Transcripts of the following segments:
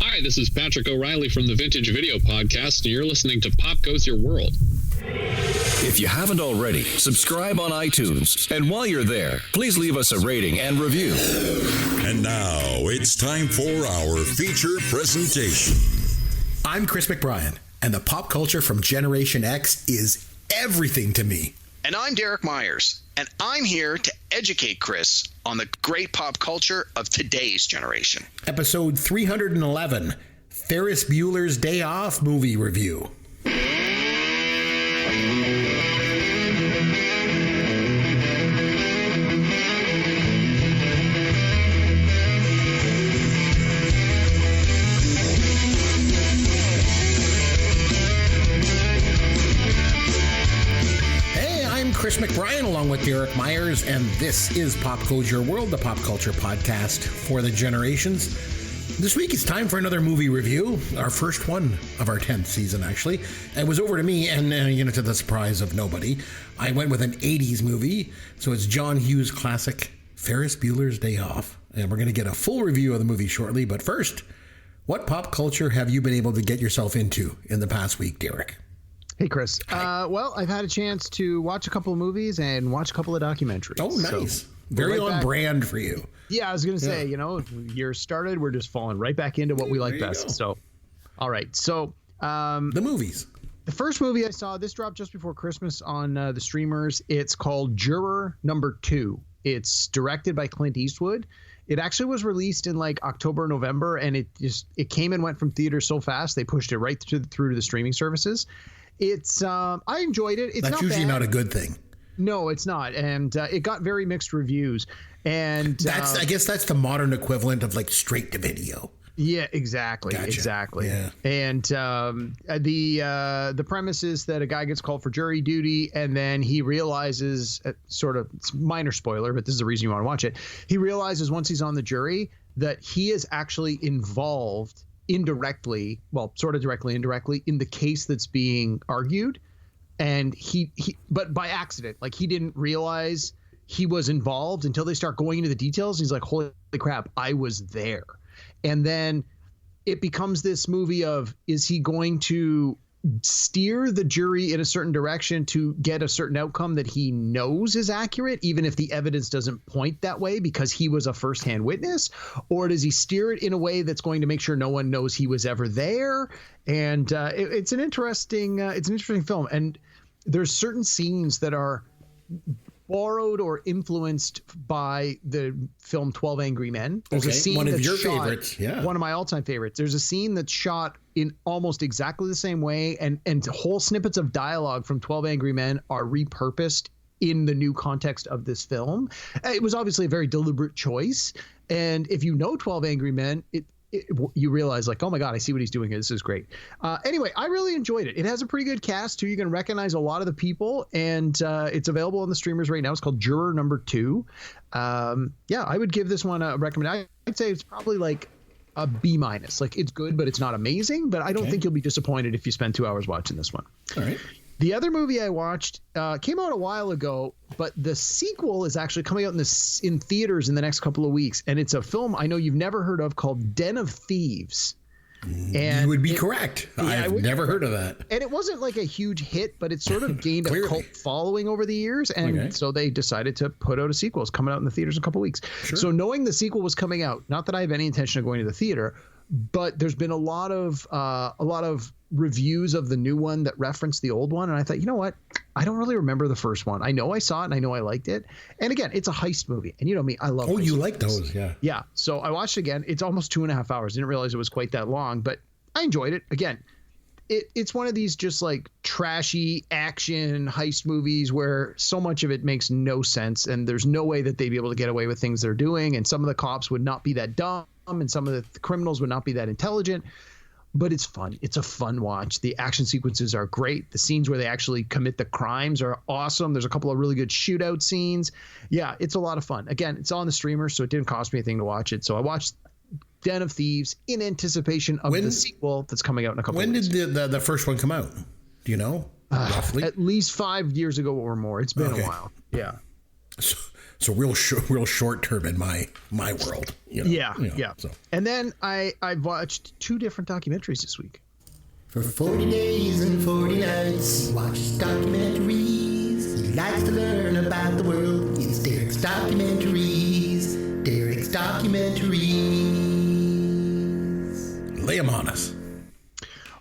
Hi, this is Patrick O'Reilly from the Vintage Video Podcast, and you're listening to Pop Goes Your World. If you haven't already, subscribe on iTunes. And while you're there, please leave us a rating and review. And now it's time for our feature presentation. I'm Chris McBrien, and the pop culture from Generation X is everything to me. And I'm Derek Myers, and I'm here to educate Chris on the great pop culture of today's generation. Episode 311, Ferris Bueller's Day Off movie review. Chris McBrien along with Derek Myers, and this is Pop Goes Your World, the pop culture podcast for the generations. This week it's time for another movie review, our first one of our 10th season, actually. It was over to me, and to the surprise of nobody, I went with an 80s movie, so it's John Hughes' classic Ferris Bueller's Day Off, and we're going to get a full review of the movie shortly, but first, what pop culture have you been able to get yourself into in the past week, Derek? Hey, Chris. Well, I've had a chance to watch a couple of movies and watch a couple of documentaries. Oh, nice. So, very on brand for you. Yeah, I was going to say, year started, we're just falling right back into what we like best. Go. So, all right. So, the movies. The first movie I saw, this dropped just before Christmas on the streamers. It's called Juror Number 2. It's directed by Clint Eastwood. It actually was released in like October, November, and it came and went from theaters so fast they pushed it right through to the streaming services. It's I enjoyed it. It's That's not usually bad. not a good thing. No, it's not, and it got very mixed reviews. And I guess that's the modern equivalent of like straight to video. Yeah, exactly, Gotcha. exactly. Yeah. And the premise is that a guy gets called for jury duty, and then he realizes, sort of, it's minor spoiler, but this is the reason you want to watch it. He realizes once he's on the jury that he is actually involved indirectly, well, sort of directly, indirectly, in the case that's being argued, and but by accident, like he didn't realize he was involved until they start going into the details. He's like, holy crap, I was there. And then it becomes this movie of, is he going to steer the jury in a certain direction to get a certain outcome that he knows is accurate, even if the evidence doesn't point that way because he was a firsthand witness? Or does he steer it in a way that's going to make sure no one knows he was ever there? And it's an interesting film. And there's certain scenes that are borrowed or influenced by the film 12 Angry Men. There's a scene one of that's your shot, favorites. Yeah. One of my all-time favorites. There's a scene that's shot in almost exactly the same way, and whole snippets of dialogue from 12 Angry Men are repurposed in the new context of this film. It was obviously a very deliberate choice, and if you know 12 Angry Men, you realize, like, oh my God, I see what he's doing here. This is great. Anyway, I really enjoyed it. It has a pretty good cast too. You can recognize a lot of the people, and it's available on the streamers right now. It's called Juror Number 2. I would give this one a recommend. I'd say it's probably like a B-. Like, it's good, but it's not amazing. But I don't think you'll be disappointed if you spend 2 hours watching this one. All right. The other movie I watched came out a while ago, but the sequel is actually coming out in theaters in the next couple of weeks. And it's a film I know you've never heard of called Den of Thieves. And you would be correct. I've never heard of that. And it wasn't like a huge hit, but it sort of gained a cult following over the years. And so they decided to put out a sequel. It's coming out in the theaters in a couple of weeks. Sure. So knowing the sequel was coming out, not that I have any intention of going to the theater, but there's been a lot of reviews of the new one that reference the old one, and I thought, you know what, I don't really remember the first one. I know I saw it and I know I liked it, and again, it's a heist movie, and you know me, I love you movies. like those. Yeah So I watched it again. It's almost 2.5 hours. Didn't realize it was quite that long, but I enjoyed it. Again, it's one of these just like trashy action heist movies where so much of it makes no sense, and there's no way that they'd be able to get away with things they're doing, and some of the cops would not be that dumb, and some of the criminals would not be that intelligent. But it's fun. It's a fun watch. The action sequences are great. The scenes where they actually commit the crimes are awesome. There's a couple of really good shootout scenes. Yeah, it's a lot of fun. Again, it's on the streamer, so it didn't cost me anything to watch it. So I watched Den of Thieves in anticipation of the sequel that's coming out in a couple of weeks. When did the first one come out? Do you know? Roughly? At least 5 years ago or more. It's been a while. Yeah. So real short term in my world. Yeah. So. And then I've watched 2 different documentaries this week. For 40 days and 40 nights, he watches documentaries. He likes to learn about the world. It's Derek's Documentaries. Derek's Documentaries. Lay them on us.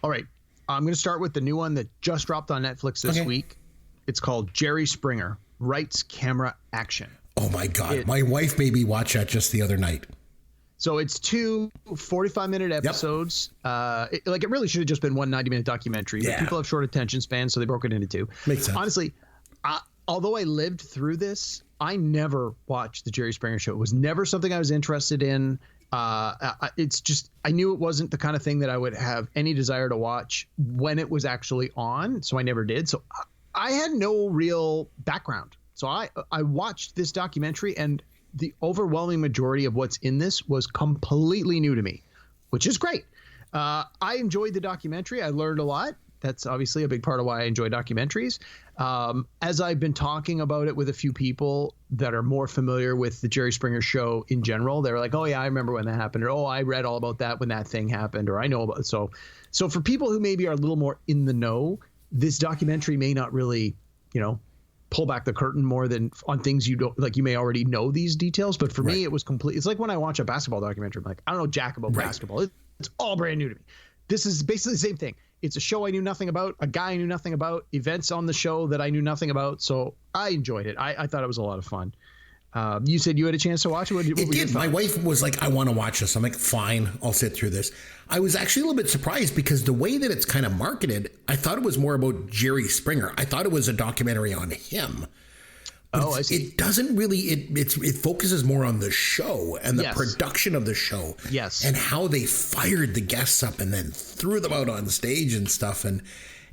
All right. I'm going to start with the new one that just dropped on Netflix this week. It's called Jerry Springer, Rights, Camera, Action. Oh, my God. My wife made me watch that just the other night. So it's 2 45-minute episodes. Yep. It really should have just been one 90-minute documentary. But people have short attention spans, so they broke it into 2. Makes sense. Honestly, although I lived through this, I never watched the Jerry Springer Show. It was never something I was interested in. It's just, I knew it wasn't the kind of thing that I would have any desire to watch when it was actually on. So I never did. So I had no real background. So I watched this documentary, and the overwhelming majority of what's in this was completely new to me, which is great. I enjoyed the documentary. I learned a lot. That's obviously a big part of why I enjoy documentaries. As I've been talking about it with a few people that are more familiar with the Jerry Springer Show in general, they're like, oh, yeah, I remember when that happened. Or, oh, I read all about that when that thing happened. Or I know about it. So for people who maybe are a little more in the know, this documentary may not really, pull back the curtain more than on things you don't like. You may already know these details, but for me, it was complete. It's like when I watch a basketball documentary, I'm like, I don't know jack about basketball. It's all brand new to me. This is basically the same thing. It's a show I knew nothing about, a guy I knew nothing about, events on the show that I knew nothing about. So I enjoyed it. I thought it was a lot of fun. You said you had a chance to watch it. What did. My wife was like, I want to watch this. I'm like, fine, I'll sit through this. I was actually a little bit surprised because the way that it's kind of marketed, I thought it was more about Jerry Springer. I thought it was a documentary on him. But I see. It doesn't really. It focuses more on the show and the production of the show. Yes. And how they fired the guests up and then threw them out on stage and stuff. And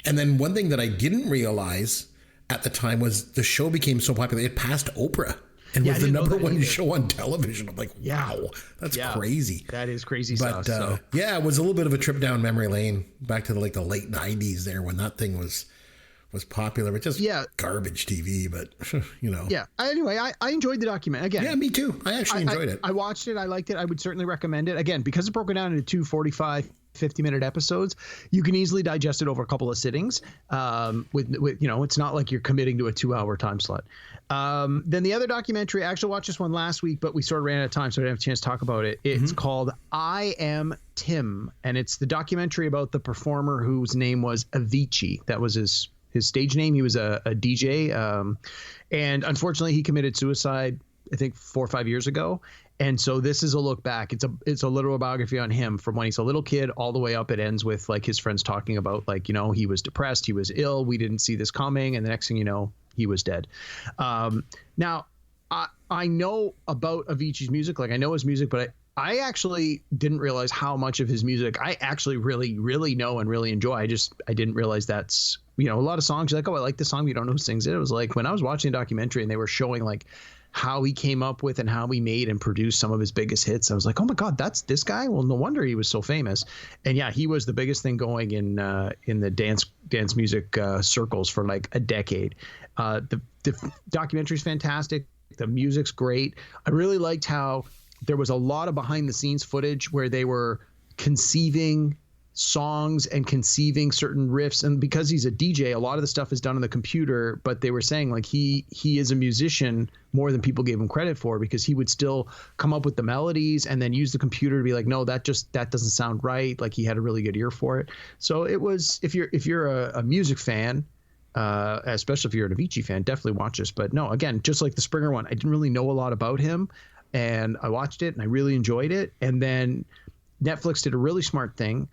then one thing that I didn't realize at the time was the show became so popular it passed Oprah and was the number one show on television. I'm like, wow, that's crazy. That is crazy but, stuff. It was a little bit of a trip down memory lane back to the late 90s there when that thing was popular, but just garbage TV, but Yeah. Anyway, I enjoyed the document again. Yeah, me too. I actually enjoyed it. I watched it. I liked it. I would certainly recommend it again because it's broken down into 2 45, 50-minute episodes. You can easily digest it over a couple of sittings. With it's not like you're committing to a 2-hour time slot. Then the other documentary, I actually watched this one last week, but we sort of ran out of time, so I didn't have a chance to talk about it. It's called I Am Tim, and it's the documentary about the performer whose name was Avicii. That was his stage name. He was a DJ, and unfortunately he committed suicide, I think 4 or 5 years ago. And so this is a look back. It's a literal biography on him from when he's a little kid all the way up. It ends with like his friends talking about he was depressed, he was ill, we didn't see this coming, and the next thing you know, he was dead. Now I know about Avicii's music, like I know his music, but I actually didn't realize how much of his music I actually really, really know and really enjoy. I didn't realize that's, a lot of songs you're like, oh, I like this song. You don't know who sings it. It was like when I was watching a documentary and they were showing like how he came up with and how he made and produced some of his biggest hits. I was like, oh my God, that's this guy? Well, no wonder he was so famous. And yeah, he was the biggest thing going in the dance music circles for like a decade. The documentary's fantastic. The music's great. I really liked how there was a lot of behind the scenes footage where they were conceiving songs and conceiving certain riffs. And because he's a DJ, a lot of the stuff is done on the computer, but they were saying like he is a musician more than people gave him credit for, because he would still come up with the melodies and then use the computer to be like, no, that doesn't sound right. Like he had a really good ear for it. So it was, if you're a music fan, especially if you're an Avicii fan, definitely watch this. But no, again, just like the Springer one, I didn't really know a lot about him. And I watched it and I really enjoyed it. And then Netflix did a really smart thing.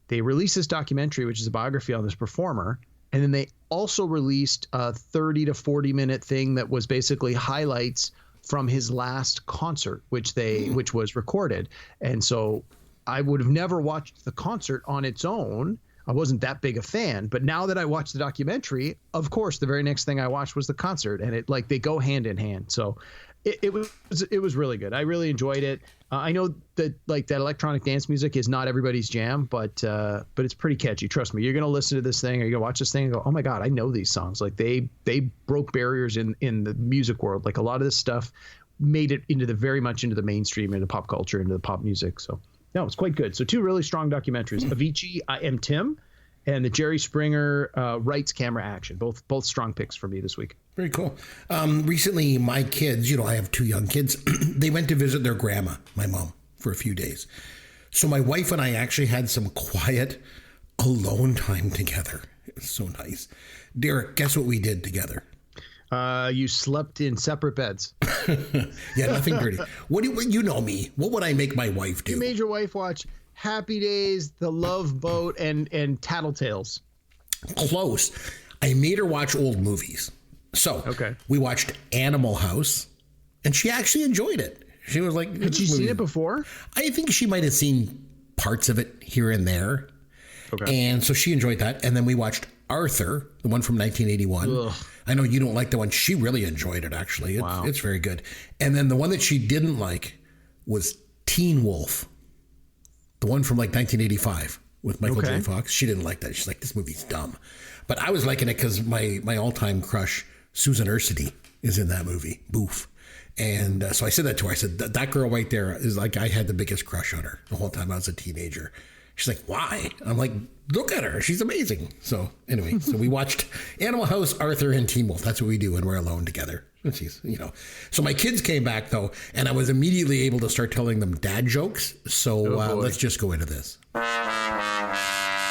They released this documentary, which is a biography on this performer. And then they also released a 30 to 40 minute thing that was basically highlights from his last concert, which was recorded. And so I would have never watched the concert on its own I wasn't that big a fan. But now that I watched the documentary, of course, the very next thing I watched was the concert, and it like they go hand in hand. So it was really good. I really enjoyed it. I know that like that electronic dance music is not everybody's jam, but it's pretty catchy. Trust me, you're gonna listen to this thing or you're gonna watch this thing and go, oh my God, I know these songs. Like they broke barriers in the music world. Like a lot of this stuff made it into very much into the mainstream, into pop culture, into the pop music. So no, it's quite good. So two really strong documentaries: Avicii, I Am Tim, and the Jerry Springer Wrights Camera Action. Both strong picks for me this week. Very cool. Recently, my kids, I have 2 young kids, they went to visit their grandma, my mom, for a few days. So my wife and I actually had some quiet, alone time together. It was so nice. Derek, guess what we did together? You slept in separate beds. Yeah, nothing dirty. You know me. What would I make my wife do? You made your wife watch Happy Days, The Love Boat, and Tattletales. Close. I made her watch old movies. So we watched Animal House, and she actually enjoyed it. She was like, had she seen it before? I think she might have seen parts of it here and there. Okay. And so she enjoyed that. And then we watched Arthur, the one from 1981. Ugh. I know you don't like the one. She really enjoyed it, actually. Wow. It's very good. And then the one that she didn't like was Teen Wolf, the one from like 1985 with Michael J. Fox. She didn't like that. She's like, this movie's dumb. But I was liking it because my all-time crush, Susan Ursity, is in that movie. Boof. And so I said that to her. I said, that girl right there is like, I had the biggest crush on her the whole time I was a teenager. She's like, why? I'm like, look at her. She's amazing. So anyway, so we watched Animal House, Arthur, and Teen Wolf. That's what we do when we're alone together. So my kids came back, though, and I was immediately able to start telling them dad jokes. So let's just go into this.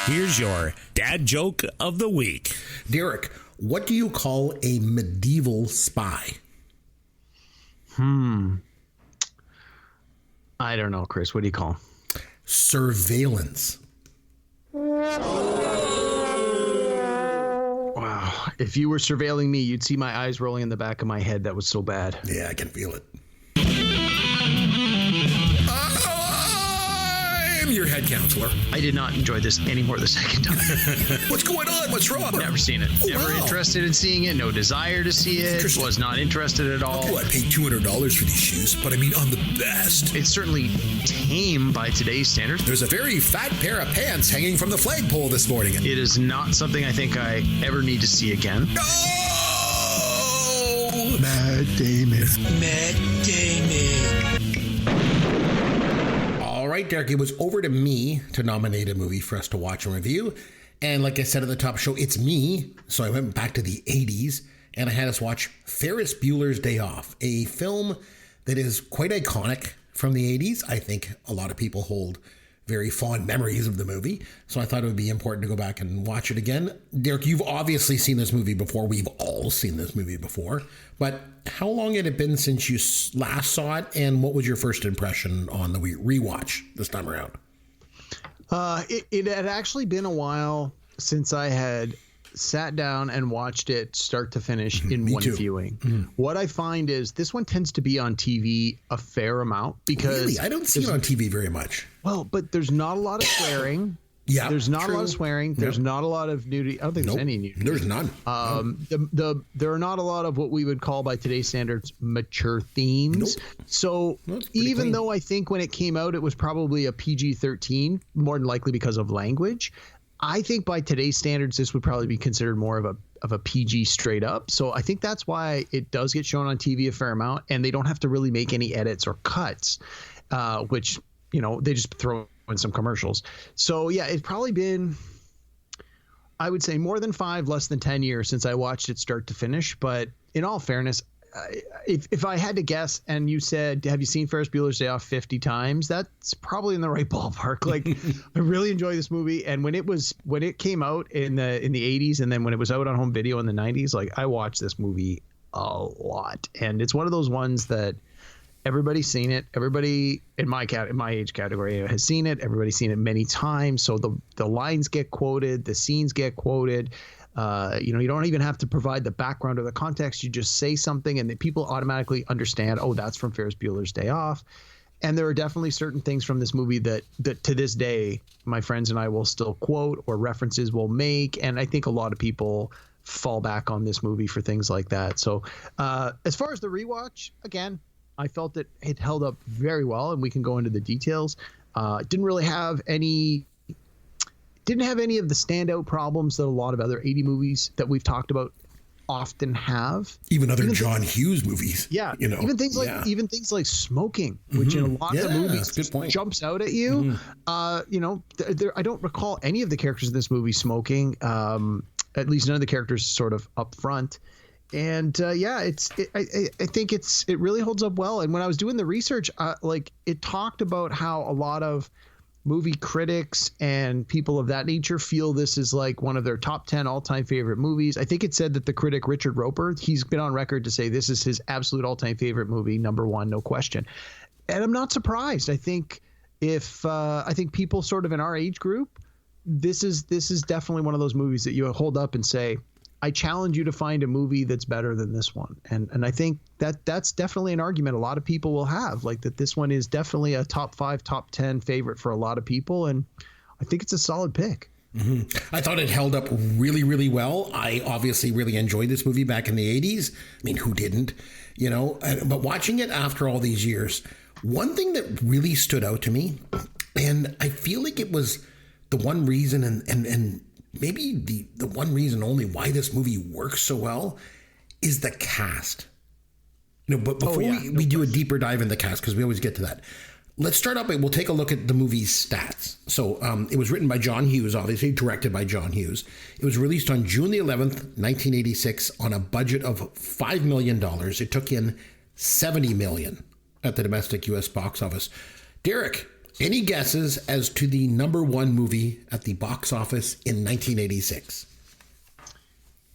Here's your dad joke of the week. Derek, what do you call a medieval spy? I don't know, Chris. What do you call him? Surveillance. Wow. If you were surveilling me, you'd see my eyes rolling in the back of my head. That was so bad. Yeah, I can feel it. I'm your head counselor. I did not enjoy this anymore the second time. What's going on? What's wrong? Never seen it. Never interested in seeing it. No desire to see it. Was not interested at all. Oh, I paid $200 for these shoes, but I mean on the best. It's certainly tame by today's standards. There's a very fat pair of pants hanging from the flagpole this morning. It is not something I think I ever need to see again. Oh! Matt Damon. Matt Damon. All right, Derek, it was over to me to nominate a movie for us to watch and review. And like I said at the top show, it's me. So I went back to the 80s and I had us watch Ferris Bueller's Day Off, a film that is quite iconic from the 80s. I think a lot of people hold very fond memories of the movie. So I thought it would be important to go back and watch it again. Derek, you've obviously seen this movie before. We've all seen this movie before. But how long had it been since you last saw it? And what was your first impression on the rewatch this time around? It had actually been a while since I had sat down and watched it start to finish in one viewing. What I find is this one tends to be on TV a fair amount because really? I don't see it on TV very much. Well, but there's not a lot of swearing. Yeah, there's not a lot of swearing. There's not a lot of nudity. I don't think there's any nudity. There's none. There are not a lot of what we would call by today's standards mature themes. So even though I think when it came out it was probably a PG-13, more than likely because of language, I think by today's standards this would probably be considered more of a PG straight up. So I think that's why it does get shown on TV a fair amount, and they don't have to really make any edits or cuts, which they just throw in some commercials. So yeah, it's probably been, I would say, more than 5, less than 10 years since I watched it start to finish. But in all fairness, if I had to guess and you said, have you seen Ferris Bueller's Day Off 50 times? That's probably in the right ballpark. Like I really enjoy this movie. And when it came out in the 80s, and then when it was out on home video in the 90s, like I watched this movie a lot. And it's one of those ones that everybody's seen it. Everybody in my age category has seen it. Everybody's seen it many times. So the lines get quoted, the scenes get quoted. You don't even have to provide the background or the context. You just say something and people automatically understand, oh, that's from Ferris Bueller's Day Off. And there are definitely certain things from this movie that to this day, my friends and I will still quote, or references we'll make. And I think a lot of people fall back on this movie for things like that. So as far as the rewatch, again, I felt that it held up very well, and we can go into the details. Didn't have any of the standout problems that a lot of other 80 movies that we've talked about often have. Even John Hughes movies. Yeah. Even things like smoking, which in a lot of movies jumps out at you. I don't recall any of the characters in this movie smoking. At least none of the characters sort of up front. And I think it really holds up well. And when I was doing the research, it talked about how a lot of movie critics and people of that nature feel this is like one of their top 10 all-time favorite movies. I think it said that the critic Richard Roper, he's been on record to say this is his absolute all-time favorite movie, number one, no question. And I'm not surprised. I think people sort of in our age group, this is definitely one of those movies that you hold up and say, I challenge you to find a movie that's better than this one. And I think that's definitely an argument a lot of people will have, like that this one is definitely a top 5, top 10 favorite for a lot of people. And I think it's a solid pick. Mm-hmm. I thought it held up really, really well. I obviously really enjoyed this movie back in the 80s. I mean, who didn't? But watching it after all these years, one thing that really stood out to me, and I feel like it was the one reason and maybe the one reason only why this movie works so well is the cast. But before we do a deeper dive in the cast, because we always get to that, let's start up. We'll take a look at the movie's stats. So it was written by John Hughes, obviously directed by John Hughes. It was released on June the 11th, 1986, on a budget of $5 million. It took in $70 million at the domestic U.S. box office. Derek, any guesses as to the number one movie at the box office in 1986?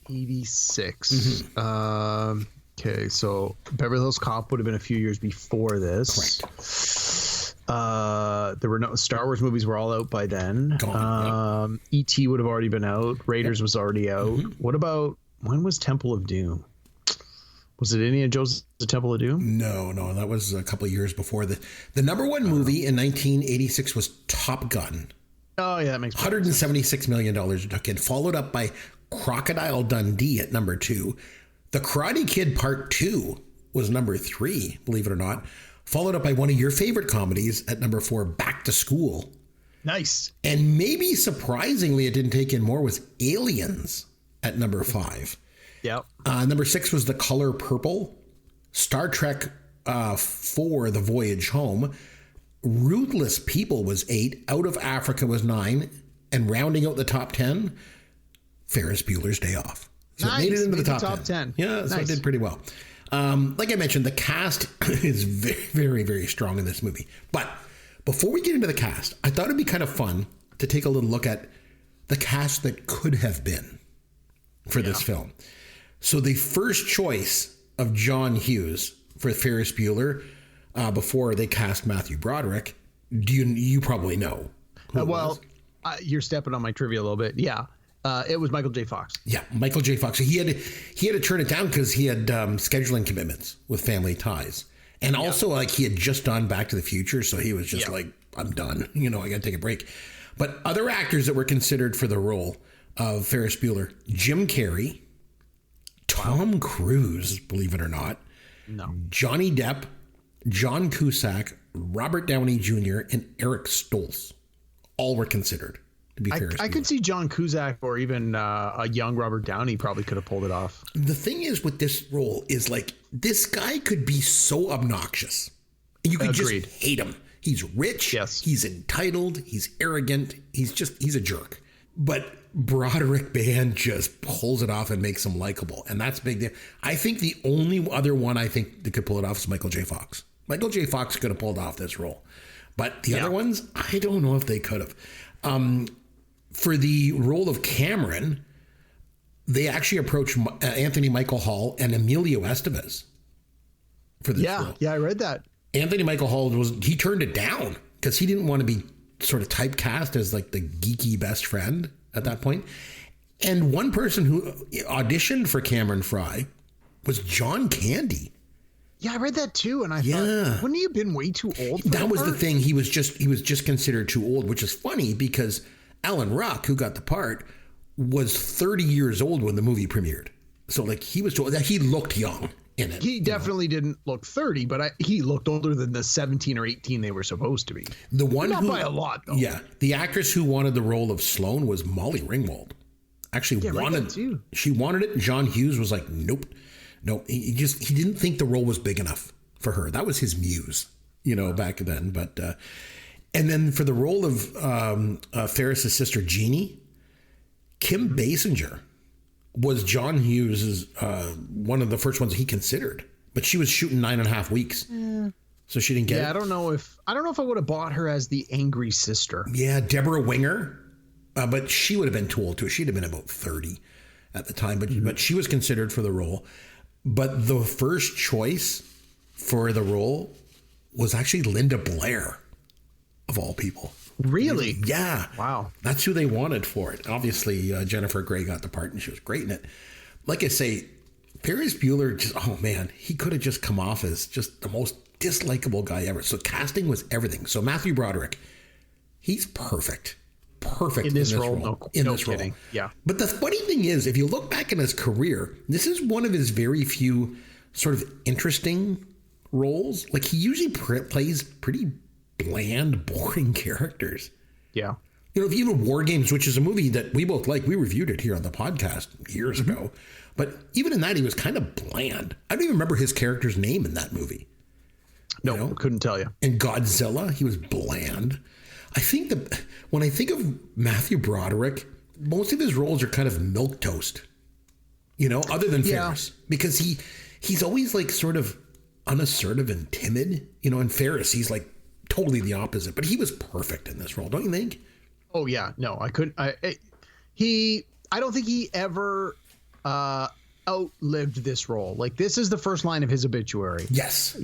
86. Mm-hmm. Okay, so Beverly Hills Cop would have been a few years before this. Correct. There were no Star Wars movies were all out by then. E.T. would have already been out. Raiders was already out. Mm-hmm. What about, when was Temple of Doom? Was it Indiana Jones' The Temple of Doom? No, that was a couple of years before. The number one movie in 1986 was Top Gun. Oh, yeah, that makes sense. $176 million it took in, followed up by Crocodile Dundee at number 2. The Karate Kid Part 2 was number 3, believe it or not, followed up by one of your favorite comedies at number 4, Back to School. Nice. And maybe surprisingly, it didn't take in more, was Aliens at number 5. Yep. Number 6 was The Color Purple. Star Trek 4, The Voyage Home. Ruthless People was 8. Out of Africa was 9. And rounding out the top 10, Ferris Bueller's Day Off. So nice. It made it into the top 10. Yeah, so it did pretty well. Like I mentioned, the cast is very, very, very strong in this movie. But before we get into the cast, I thought it'd be kind of fun to take a little look at the cast that could have been for this film. So the first choice of John Hughes for Ferris Bueller, before they cast Matthew Broderick, you probably know. You're stepping on my trivia a little bit. Yeah. It was Michael J. Fox. Yeah, Michael J. Fox. So he had to turn it down because he had scheduling commitments with Family Ties. And also, he had just done Back to the Future, so he was just like, I'm done. I got to take a break. But other actors that were considered for the role of Ferris Bueller, Jim Carrey, Tom Cruise, believe it or not, Johnny Depp, John Cusack, Robert Downey Jr., and Eric Stoltz, all were considered to be Ferris Bueller. I could see John Cusack or even a young Robert Downey probably could have pulled it off. The thing is with this role is this guy could be so obnoxious. You could just hate him. He's rich. Yes. He's entitled. He's arrogant. He's a jerk. But Broderick Band just pulls it off and makes him likable. And that's big. I think the only other one I think that could pull it off is Michael J. Fox. Michael J. Fox could have pulled off this role. But the other ones, I don't know if they could have. For the role of Cameron, they actually approached Anthony Michael Hall and Emilio Estevez for this role. Yeah, I read that. Anthony Michael Hall he turned it down because he didn't want to be sort of typecast as the geeky best friend at that point. And one person who auditioned for Cameron Fry was John Candy. Yeah, I read that too, and I thought, wouldn't he have been way too old for That was part? the thing. He was just considered too old, which is funny because Alan Ruck, who got the part, was 30 years old when the movie premiered. So like he was told that he looked young in it. He definitely didn't look 30, but he looked older than the 17 or 18 they were supposed to be. The one Not by a lot, though. Yeah, the actress who wanted the role of Sloane was Molly Ringwald. Actually wanted too. She wanted it. John Hughes was like, nope. He didn't think the role was big enough for her. That was his muse, back then. But and then for the role of Ferris's sister Jeannie, Kim Basinger was John Hughes' one of the first ones he considered, but she was shooting 9.5 weeks, so she didn't get it. I don't know if I would have bought her as the angry sister. Yeah, Deborah Winger, but she would have been too old too. She'd have been about 30 at the time, but she was considered for the role. But the first choice for the role was actually Linda Blair, of all people. Really? Yeah. Wow. That's who they wanted for it. Obviously, Jennifer Grey got the part, and she was great in it. Like I say, Ferris Bueller, he could have just come off as just the most dislikable guy ever. So casting was everything. So Matthew Broderick, he's perfect. Perfect in this role. No kidding. Role. Yeah. But the funny thing is, if you look back in his career, this is one of his very few sort of interesting roles. Like he usually plays pretty bland, boring characters. Yeah. If even War Games, which is a movie that we both like, we reviewed it here on the podcast years ago. But even in that, he was kind of bland. I don't even remember his character's name in that movie. No, couldn't tell you. In Godzilla, he was bland. I think that when I think of Matthew Broderick, most of his roles are kind of milquetoast, other than Ferris, because he's always like sort of unassertive and timid, and Ferris, he's like totally the opposite, but he was perfect in this role. Don't you think? Oh yeah. No, I couldn't. I don't think he ever outlived this role. Like this is the first line of his obituary. Yes.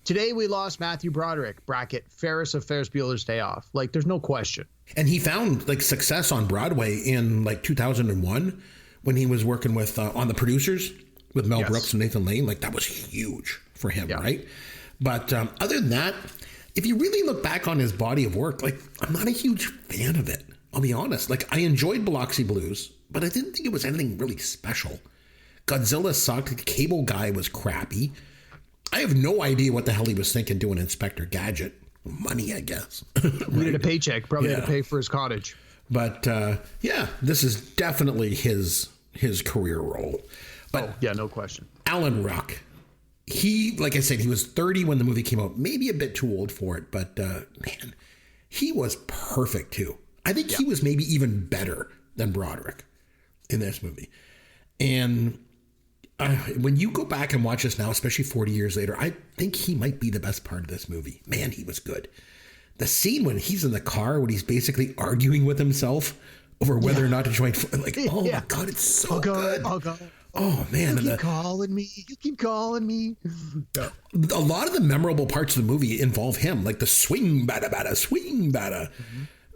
Today we lost Matthew Broderick, bracket Ferris of Ferris Bueller's Day Off. Like there's no question. And he found like success on Broadway in like 2001 when he was working with on The Producers with Mel Brooks and Nathan Lane. Like that was huge for him, right? But other than that, if you really look back on his body of work, like I'm not a huge fan of it. I'll be honest. Like I enjoyed Biloxi Blues, but I didn't think it was anything really special. Godzilla sucked. The Cable Guy was crappy. I have no idea what the hell he was thinking doing Inspector Gadget. Money, I guess. Needed a paycheck. Probably had to pay for his cottage. But this is definitely his career role. But no question. Alan Ruck, he, like I said, he was 30 when the movie came out. Maybe a bit too old for it, but man, he was perfect too. I think he was maybe even better than Broderick in this movie. And when you go back and watch this now, especially 40 years later, I think he might be the best part of this movie. Man, he was good. The scene when he's in the car, when he's basically arguing with himself over whether or not to join, like, oh my God, it's so good. Oh man. You keep calling me. You keep calling me. A lot of the memorable parts of the movie involve him, like the swing bada bada, swing bada.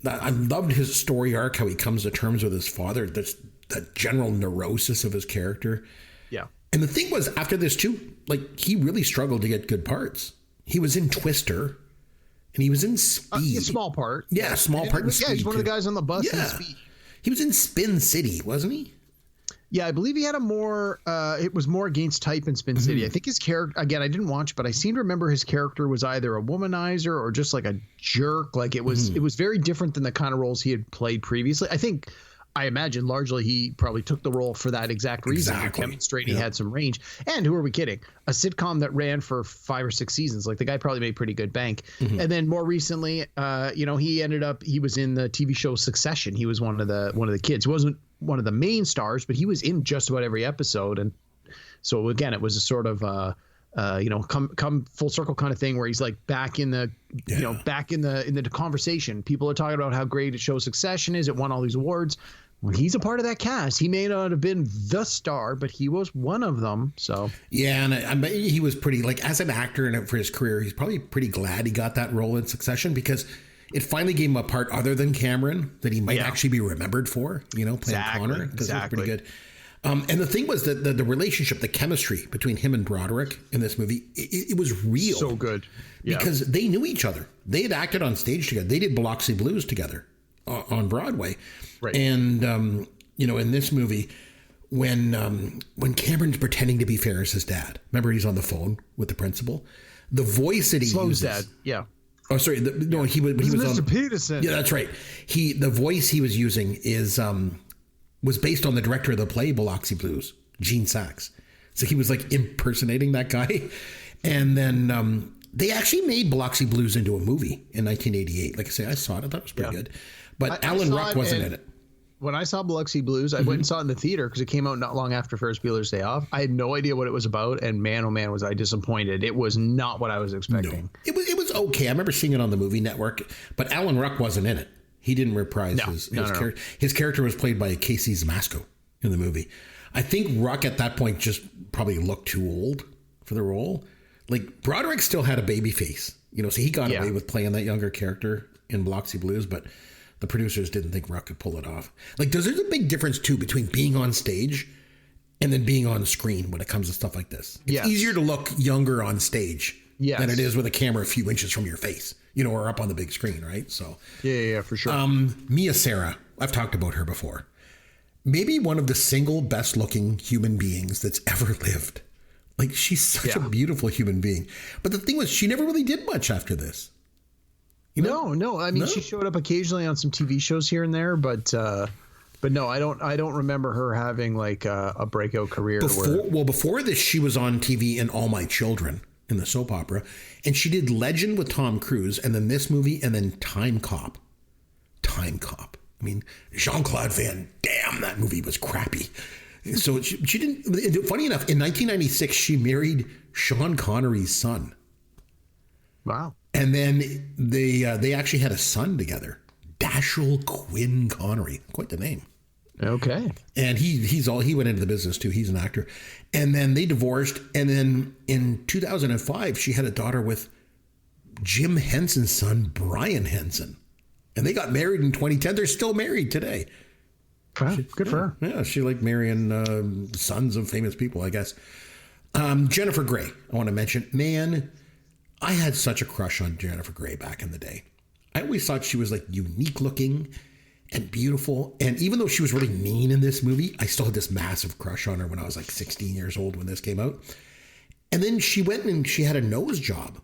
I loved his story arc, how he comes to terms with his father, the general neurosis of his character. Yeah. And the thing was, after this too, like he really struggled to get good parts. He was in Twister and he was in Speed. A small part. Yeah, small part in Speed. Yeah, he's one of the guys on the bus in Speed. He was in Spin City, wasn't he? Yeah, I believe he had a more, it was more against type in Spin City. I think his character, again, I didn't watch, but I seem to remember his character was either a womanizer or just like a jerk. Like it was very different than the kind of roles he had played previously. I imagine largely he probably took the role for that exact reason, to demonstrate he had some range. And who are we kidding? A sitcom that ran for 5 or 6 seasons. Like the guy probably made pretty good bank. And then more recently, he was in the TV show Succession. He was one of the kids. He wasn't one of the main stars, but he was in just about every episode. And so again, it was a sort of come full circle kind of thing where he's like back in the back in the conversation. People are talking about how great a show Succession is. It won all these awards. When he's a part of that cast, he may not have been the star, but he was one of them. So yeah, and I bet he was pretty, like, as an actor and for his career, he's probably pretty glad he got that role in Succession because it finally gave him a part other than Cameron that he might actually be remembered for. Playing Connor, because it was pretty good. And the thing was that the relationship, the chemistry between him and Broderick in this movie, it was real. So good. Yeah. Because they knew each other. They had acted on stage together. They did Biloxi Blues together on Broadway. Right. And, in this movie, when Cameron's pretending to be Ferris's dad, remember he's on the phone with the principal? The voice that he Sloan's uses. dad. Yeah. Oh, sorry. He was Mr. on Peterson. Yeah, that's right. The voice he was using was based on the director of the play Biloxi Blues, Gene Sachs. So he was like impersonating that guy. And then they actually made Biloxi Blues into a movie in 1988. Like I say, I saw it. I thought it was pretty good. But Alan Ruck wasn't in it. When I saw Biloxi Blues, I went and saw it in the theater because it came out not long after Ferris Bueller's Day Off. I had no idea what it was about, and man, oh man, was I disappointed. It was not what I was expecting. No. It was okay. I remember seeing it on the movie network, but Alan Ruck wasn't in it. He didn't reprise his character. His character was played by Casey Zamasco in the movie. I think Ruck at that point just probably looked too old for the role. Like Broderick still had a baby face, so he got away with playing that younger character in Biloxi Blues, but the producers didn't think Ruck could pull it off. Like, there's a big difference too between being on stage and then being on screen when it comes to stuff like this. It's easier to look younger on stage than it is with a camera a few inches from your face, or up on the big screen, right? So yeah, for sure. Mia Sara, I've talked about her before. Maybe one of the single best looking human beings that's ever lived. Like, she's such a beautiful human being. But the thing was, she never really did much after this. No. I mean, she showed up occasionally on some TV shows here and there, but no, I don't remember her having like a breakout career. Before this, she was on TV in All My Children in the soap opera, and she did Legend with Tom Cruise, and then this movie, and then Time Cop. I mean, Jean-Claude Van Damme, that movie was crappy. So she didn't. Funny enough, in 1996, she married Sean Connery's son. Wow. And then they actually had a son together, Dashiell Quinn Connery, quite the name. Okay. And he went into the business too. He's an actor. And then they divorced. And then in 2005, she had a daughter with Jim Henson's son, Brian Henson. And they got married in 2010. They're still married today. Good for her. Yeah, she liked marrying sons of famous people, I guess. Jennifer Grey, I want to mention. Man, I had such a crush on Jennifer Grey back in the day. I always thought she was like unique looking and beautiful. And even though she was really mean in this movie, I still had this massive crush on her when I was like 16 years old when this came out. And then she went and she had a nose job.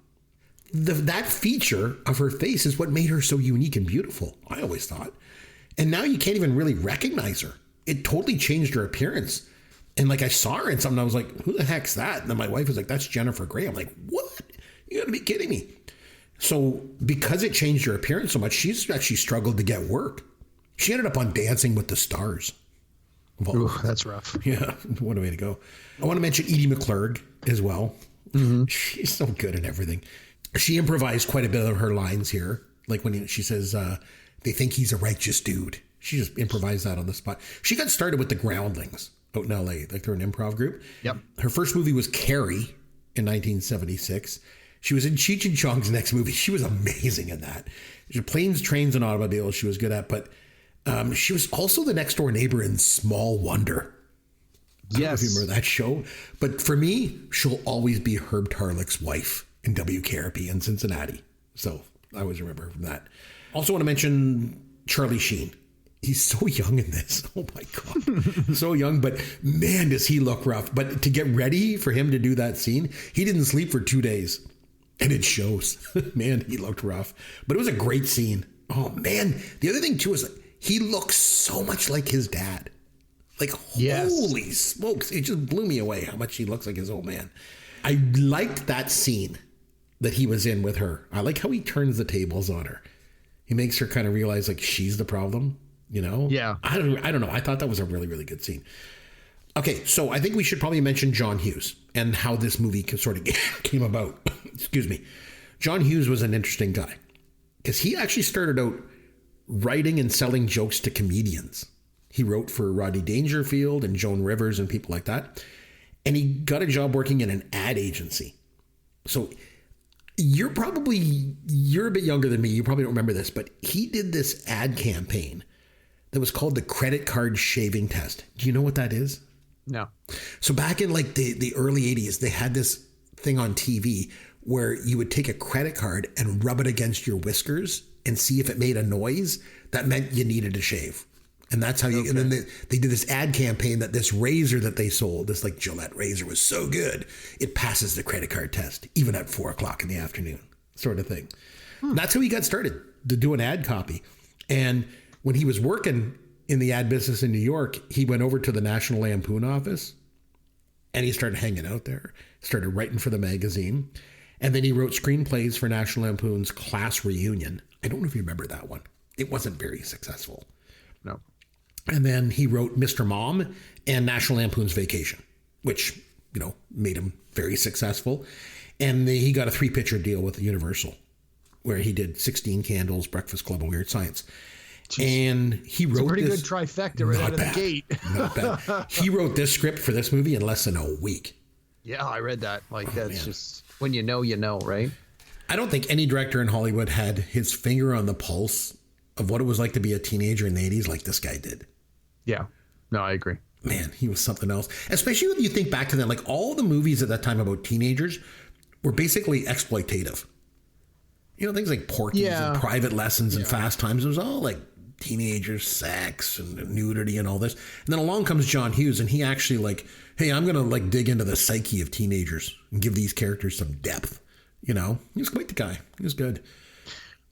That feature of her face is what made her so unique and beautiful, I always thought. And now you can't even really recognize her. It totally changed her appearance. And like I saw her in something, I was like, who the heck's that? And then my wife was like, that's Jennifer Grey. I'm like, what? You gotta be kidding me. So because it changed her appearance so much, she's actually struggled to get work. She ended up on Dancing with the Stars. Ooh, that's rough. Yeah, what a way to go. I want to mention Edie McClurg as well. Mm-hmm. She's so good at everything. She improvised quite a bit of her lines here. Like when she says, they think he's a righteous dude. She just improvised that on the spot. She got started with the Groundlings out in LA. Like they're an improv group. Yep. Her first movie was Carrie in 1976. She was in Cheech and Chong's next movie. She was amazing in that. Planes, Trains, and Automobiles she was good at. But she was also the next door neighbor in Small Wonder. I don't know if you remember that show. But for me, she'll always be Herb Tarlick's wife in WKRP in Cincinnati. So I always remember her from that. Also want to mention Charlie Sheen. He's so young in this. Oh my God. So young, but man, does he look rough. But to get ready for him to do that scene, he didn't sleep for 2 days. And it shows. Man, he looked rough. But it was a great scene. Oh man. The other thing too is he looks so much like his dad. Like, holy smokes. It just blew me away how much he looks like his old man. I liked that scene that he was in with her. I like how he turns the tables on her. He makes her kind of realize like she's the problem, Yeah. I don't know. I thought that was a really, really good scene. Okay, so I think we should probably mention John Hughes and how this movie sort of came about. Excuse me. John Hughes was an interesting guy because he actually started out writing and selling jokes to comedians. He wrote for Rodney Dangerfield and Joan Rivers and people like that. And he got a job working in an ad agency. So you're a bit younger than me. You probably don't remember this, but he did this ad campaign that was called the credit card shaving test. Do you know what that is? No. So back in like the early 80s, they had this thing on TV where you would take a credit card and rub it against your whiskers and see if it made a noise. That meant you needed to shave. And that's how you, and then they did this ad campaign that this razor that they sold, this like Gillette razor, was so good, it passes the credit card test, even at 4:00 in the afternoon, sort of thing. That's how he got started, to do an ad copy. And when he was working in the ad business in New York, he went over to the National Lampoon office and he started hanging out there, started writing for the magazine. And then he wrote screenplays for National Lampoon's Class Reunion. I don't know if you remember that one. It wasn't very successful. No. And then he wrote Mr. Mom and National Lampoon's Vacation, which, made him very successful. And he got a 3-picture deal with Universal, where he did 16 Candles, Breakfast Club, and Weird Science. Jeez. And he wrote it's a pretty this, good trifecta right out of the gate. Not bad. He wrote this script for this movie in less than a week. Yeah, I read that. That's just, when you know, right? I don't think any director in Hollywood had his finger on the pulse of what it was like to be a teenager in the 80s like this guy did. Yeah. No, I agree. Man, he was something else. Especially when you think back to that, like all the movies at that time about teenagers were basically exploitative. Things like Porky's and Private Lessons and Fast Times. It was all like teenagers, sex and nudity and all this. And then along comes John Hughes and he actually like, hey, I'm going to like dig into the psyche of teenagers and give these characters some depth. He was quite the guy. He was good.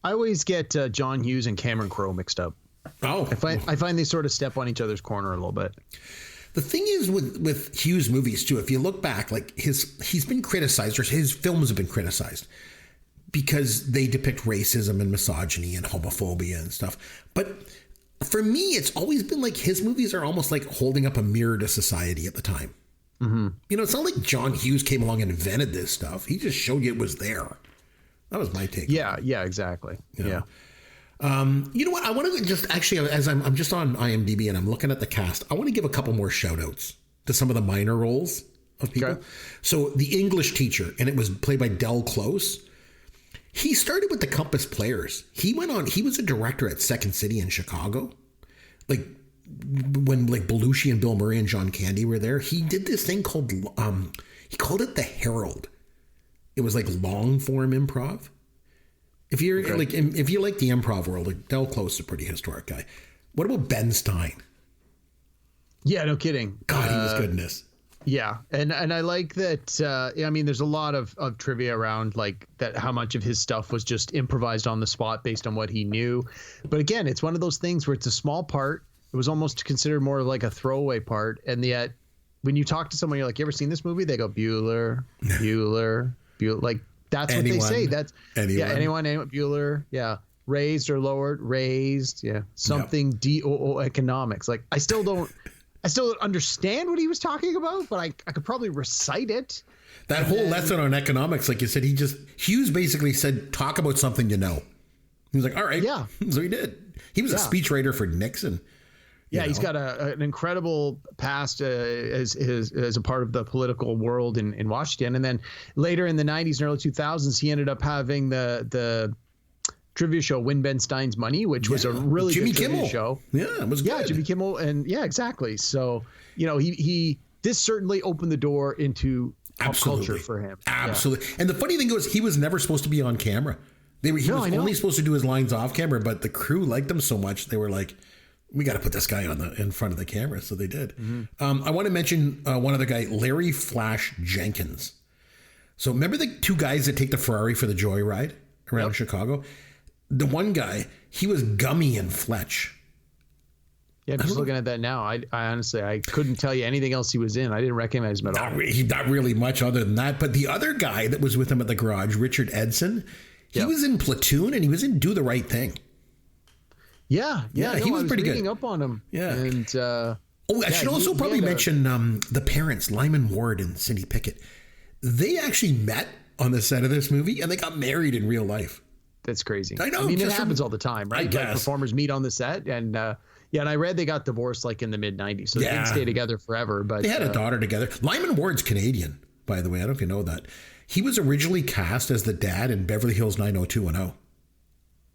I always get John Hughes and Cameron Crowe mixed up. Oh, I find they sort of step on each other's corner a little bit. The thing is with Hughes movies too, if you look back, like he's been criticized, or his films have been criticized because they depict racism and misogyny and homophobia and stuff. But for me, it's always been like his movies are almost like holding up a mirror to society at the time. Mm-hmm. It's not like John Hughes came along and invented this stuff. He just showed you it was there. That was my take. Yeah, exactly. Yeah. You know what? I want to just actually, as I'm just on IMDb and I'm looking at the cast, I want to give a couple more shout outs to some of the minor roles of people. Okay. So the English teacher, and it was played by Del Close. He started with the Compass Players. He was a director at Second City in Chicago. Like when like Belushi and Bill Murray and John Candy were there, he did this thing called, he called it the Herald. It was like long form improv. If you're if you like the improv world, like Del Close is a pretty historic guy. What about Ben Stein? Yeah, no kidding. God, he was good in this. Yeah, and I like that. I mean, there's a lot of trivia around like that, how much of his stuff was just improvised on the spot based on what he knew. But again, it's one of those things where it's a small part. It was almost considered more of like a throwaway part, and yet when you talk to someone, you're like, "You ever seen this movie?" They go, "Bueller." Like that's what they say. That's anyone, Bueller. Yeah, raised or lowered, raised. Yeah, something DOO economics. Like I still don't understand what he was talking about, but I could probably recite it. That whole lesson on economics, like you said, Hughes basically said, talk about something you know. He was like, all right. Yeah. So he did. He was a speechwriter for Nixon. Yeah, he's got an incredible past as a part of the political world in Washington. And then later in the 90s and early 2000s, he ended up having the trivia show Win Ben Stein's Money, which was a really Jimmy good Kimmel show. Yeah, it was good. Yeah, Jimmy Kimmel. And yeah, exactly. So, this certainly opened the door into pop culture for him. Absolutely. Yeah. And the funny thing was, he was never supposed to be on camera. He was only supposed to do his lines off camera, but the crew liked him so much, they were like, we got to put this guy in front of the camera. So they did. Mm-hmm. I want to mention one other guy, Larry Flash Jenkins. So remember the two guys that take the Ferrari for the joyride around Chicago? The one guy, he was Gummy in Fletch. Yeah, I'm just looking at that now. I honestly, I couldn't tell you anything else he was in. I didn't recognize him at all. Not really much other than that. But the other guy that was with him at the garage, Richard Edson, he was in Platoon and he was in Do the Right Thing. Yeah, he was pretty good. Up on him. Yeah, and I should also probably mention the parents, Lyman Ward and Cindy Pickett. They actually met on the set of this movie, and they got married in real life. That's crazy. I know. I mean, it happens all the time, right? I guess. Like performers meet on the set, and and I read they got divorced like in the mid '90s, so they didn't stay together forever. But they had a daughter together. Lyman Ward's Canadian, by the way. I don't know if you know that. He was originally cast as the dad in Beverly Hills 90210.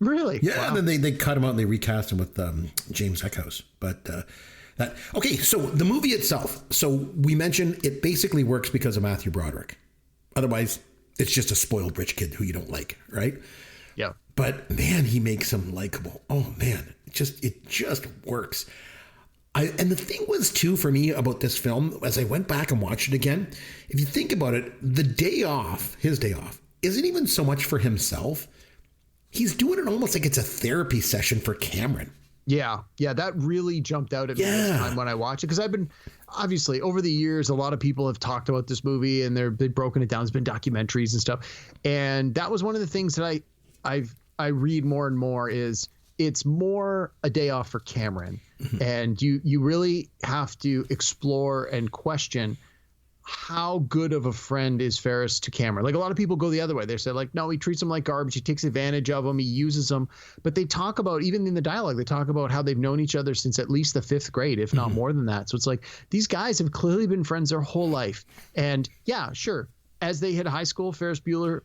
Really? Yeah, wow. And then they cut him out and they recast him with James Eckhouse. But Okay, so the movie itself. So we mentioned it basically works because of Matthew Broderick. Otherwise, it's just a spoiled rich kid who you don't like, right? Yeah. But man, he makes him likable. Oh man, it just works. And the thing was too for me about this film, as I went back and watched it again, if you think about it, his day off, isn't even so much for himself. He's doing it almost like it's a therapy session for Cameron. Yeah, that really jumped out at me this time when I watched it, because I've been, obviously, over the years, a lot of people have talked about this movie and they've broken it down. There's been documentaries and stuff, and that was one of the things that I read more and more is it's more a day off for Cameron, and you really have to explore and question how good of a friend is Ferris to Cameron. Like, a lot of people go the other way. They say, like, no, he treats him like garbage. He takes advantage of him. He uses them. But they talk about, even in the dialogue, they talk about how they've known each other since at least the 5th grade, if not more than that. So it's like, these guys have clearly been friends their whole life. And yeah, sure, as they hit high school, Ferris Bueller,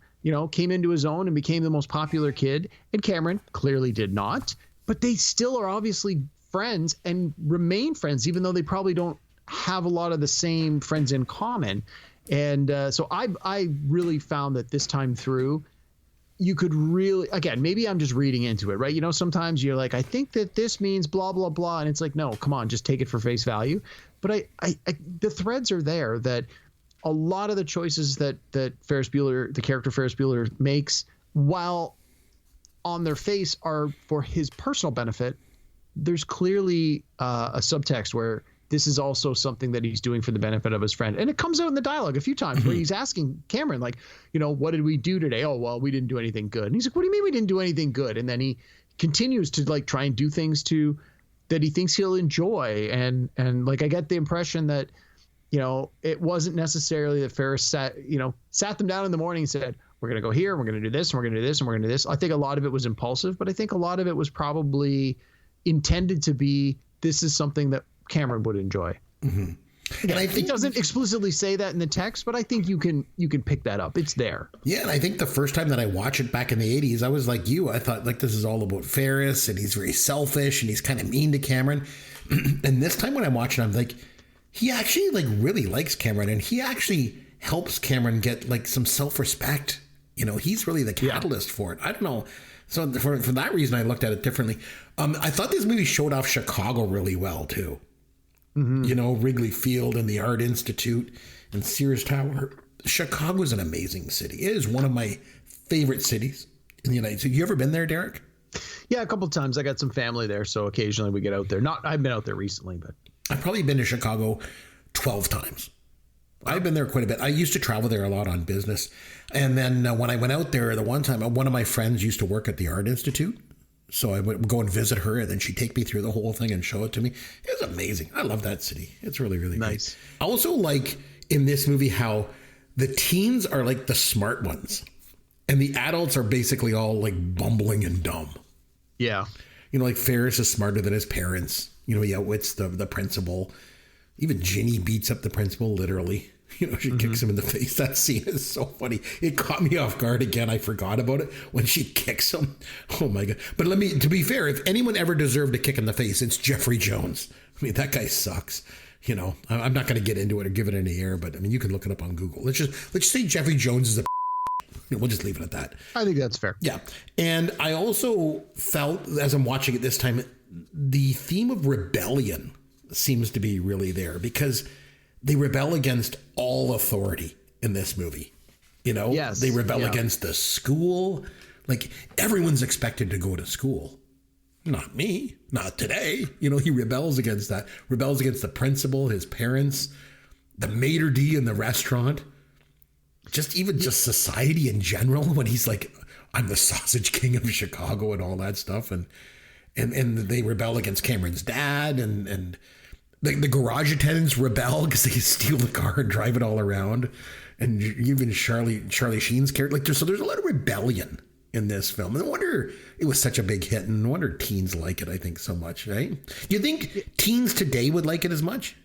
came into his own and became the most popular kid. And Cameron clearly did not. But they still are obviously friends and remain friends, even though they probably don't have a lot of the same friends in common. And so I really found that this time through, you could really, again, maybe I'm just reading into it, right? Sometimes you're like, I think that this means blah, blah, blah. And it's like, no, come on, just take it for face value. But the threads are there that a lot of the choices that Ferris Bueller, the character Ferris Bueller, makes, while on their face are for his personal benefit, there's clearly a subtext where this is also something that he's doing for the benefit of his friend. And it comes out in the dialogue a few times where he's asking Cameron, like, what did we do today? Oh, well, we didn't do anything good. And he's like, what do you mean we didn't do anything good? And then he continues to like try and do things that he thinks he'll enjoy. And like, I get the impression that, it wasn't necessarily that Ferris sat them down in the morning and said, we're going to go here, we're going to do this, and we're going to do this, and we're going to do this. I think a lot of it was impulsive, but I think a lot of it was probably intended to be, this is something that Cameron would enjoy. Mm-hmm. And I think it doesn't explicitly say that in the text, but I think you can pick that up. It's there. Yeah, and I think the first time that I watched it back in the 80s, I was like you. I thought, like, this is all about Ferris, and he's very selfish, and he's kind of mean to Cameron. And this time when I watch it, I'm like, he actually like really likes Cameron, and he actually helps Cameron get like some self-respect. He's really the catalyst for it. I don't know. So for that reason, I looked at it differently. I thought this movie showed off Chicago really well too. Mm-hmm. Wrigley Field and the Art Institute and Sears Tower. Chicago is an amazing city. It is one of my favorite cities in the United States. You ever been there, Derek? Yeah, a couple of times. I got some family there, so occasionally we get out there. I've been out there recently, but I've probably been to Chicago 12 times. I've been there quite a bit. I used to travel there a lot on business. And then when I went out there the one time, one of my friends used to work at the Art Institute. So I would go and visit her, and then she'd take me through the whole thing and show it to me. It was amazing. I love that city. It's really, really nice. Great. I also like in this movie how the teens are like the smart ones, and the adults are basically all like bumbling and dumb. Yeah. Like Ferris is smarter than his parents. He outwits the principal. Even Ginny beats up the principal, literally. She kicks him in the face. That scene is so funny. It caught me off guard again. I forgot about it when she kicks him. Oh my God. But to be fair, if anyone ever deserved a kick in the face, it's Jeffrey Jones. I mean, that guy sucks. I'm not going to get into it or give it any air, but I mean, you can look it up on Google. Let's just say Jeffrey Jones is a we'll just leave it at that. I think that's fair. Yeah. And I also felt, as I'm watching it this time, the theme of rebellion seems to be really there, because they rebel against all authority in this movie. Yes, they rebel against the school. Like, everyone's expected to go to school. Not me, not today. He rebels against that, rebels against the principal, his parents, the maitre d' in the restaurant, just society in general, when he's like, I'm the sausage king of Chicago and all that stuff. And they rebel against Cameron's dad, and the garage attendants rebel because they steal the car and drive it all around. And even Charlie Sheen's character, so there's a lot of rebellion in this film. And no wonder it was such a big hit, and no wonder teens like it, I think, so much, right? Do you think teens today would like it as much?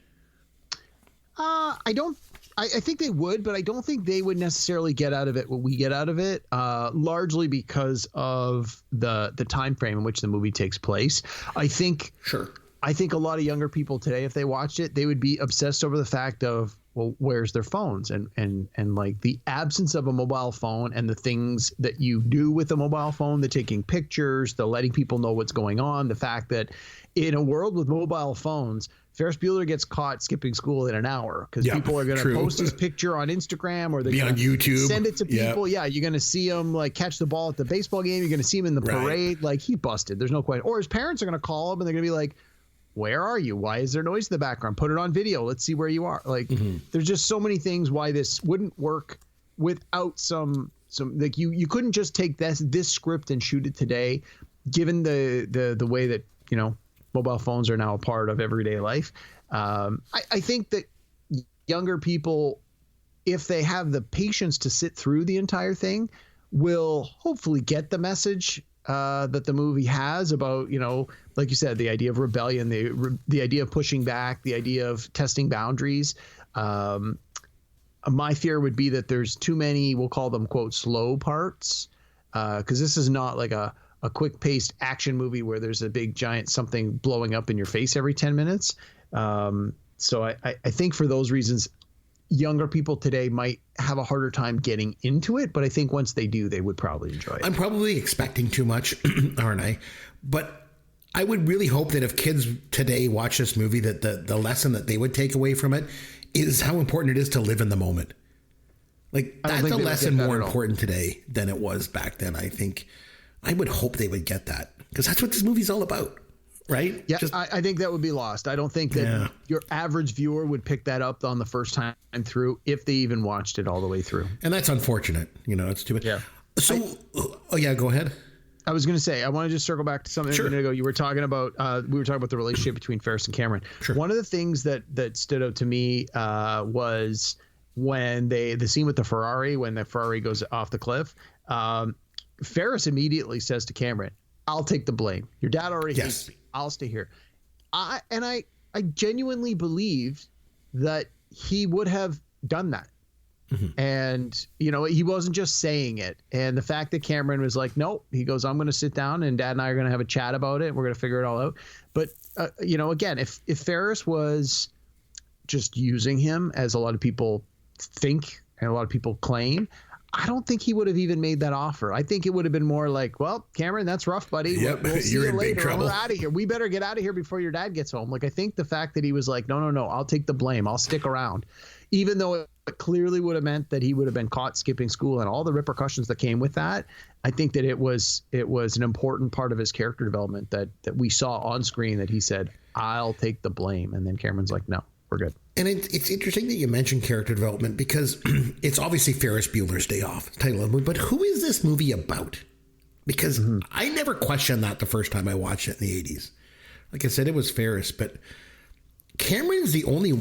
I think they would, but I don't think they would necessarily get out of it what we get out of it, largely because of the time frame in which the movie takes place. I think sure I think a lot of younger people today, if they watched it, they would be obsessed over the fact of, well, where's their phones, and like the absence of a mobile phone and the things that you do with a mobile phone, the taking pictures, the letting people know what's going on, the fact that in a world with mobile phones, Ferris Bueller gets caught skipping school in an hour because people are going to post his picture on Instagram, or they're going to YouTube, send it to people. Yeah, you're going to see him like catch the ball at the baseball game. You're going to see him in the parade. Like, he busted. There's no question. Or his parents are going to call him and they're going to be like, where are you? Why is there noise in the background? Put it on video. Let's see where you are. Like, there's just so many things why this wouldn't work without some like you couldn't just take this script and shoot it today, given the way that, you know, mobile phones are now a part of everyday life. I think that younger people, if they have the patience to sit through the entire thing, will hopefully get the message that the movie has about, you know, like you said, the idea of rebellion, the idea of pushing back, the idea of testing boundaries. My fear would be that there's too many, we'll call them, quote, slow parts, because this is not like a quick-paced action movie where there's a big giant something blowing up in your face every 10 minutes. So I think for those reasons, younger people today might have a harder time getting into it, but I think once they do, they would probably enjoy it. I'm probably expecting too much, aren't I? But I would really hope that if kids today watch this movie, that the lesson that they would take away from it is how important it is to live in the moment. Like, that's a lesson more important today than it was back then. I think I would hope they would get that, because that's what this movie's all about. Right? Yeah, I think that would be lost. I don't think that your average viewer would pick that up on the first time through, if they even watched it all the way through. And that's unfortunate. You know, it's too bad. Yeah. So, go ahead. I was going to say, I want to just circle back to something a minute ago. You were talking about, we were talking about the relationship between Ferris and Cameron. Sure. One of the things that stood out to me was when the scene with the Ferrari, when the Ferrari goes off the cliff. Ferris immediately says to Cameron, "I'll take the blame. Your dad already hates me. I'll stay here." I genuinely believed that he would have done that. And, you know, he wasn't just saying it. And the fact that Cameron was like, nope, he goes, "I'm going to sit down and Dad and I are going to have a chat about it. We're going to figure it all out." But, you know, again, if Ferris was just using him, as a lot of people think and a lot of people claim, I don't think he would have even made that offer. I think it would have been more like, "Well, Cameron, that's rough, buddy. Yep, we'll see you're you in later. big trouble. We're out of here. We better get out of here before your dad gets home." Like, I think the fact that he was like, no, I'll take the blame. I'll stick around. Even though it clearly would have meant that he would have been caught skipping school and all the repercussions that came with that. I think that it was an important part of his character development that we saw on screen, that he said, "I'll take the blame." And then Cameron's like, "No, we're good." And it's interesting that you mentioned character development, because it's obviously Ferris Bueller's Day Off, title of the movie, but who is this movie about? Because I never questioned that the first time I watched it in the 80s. Like I said, it was Ferris, but Cameron's the only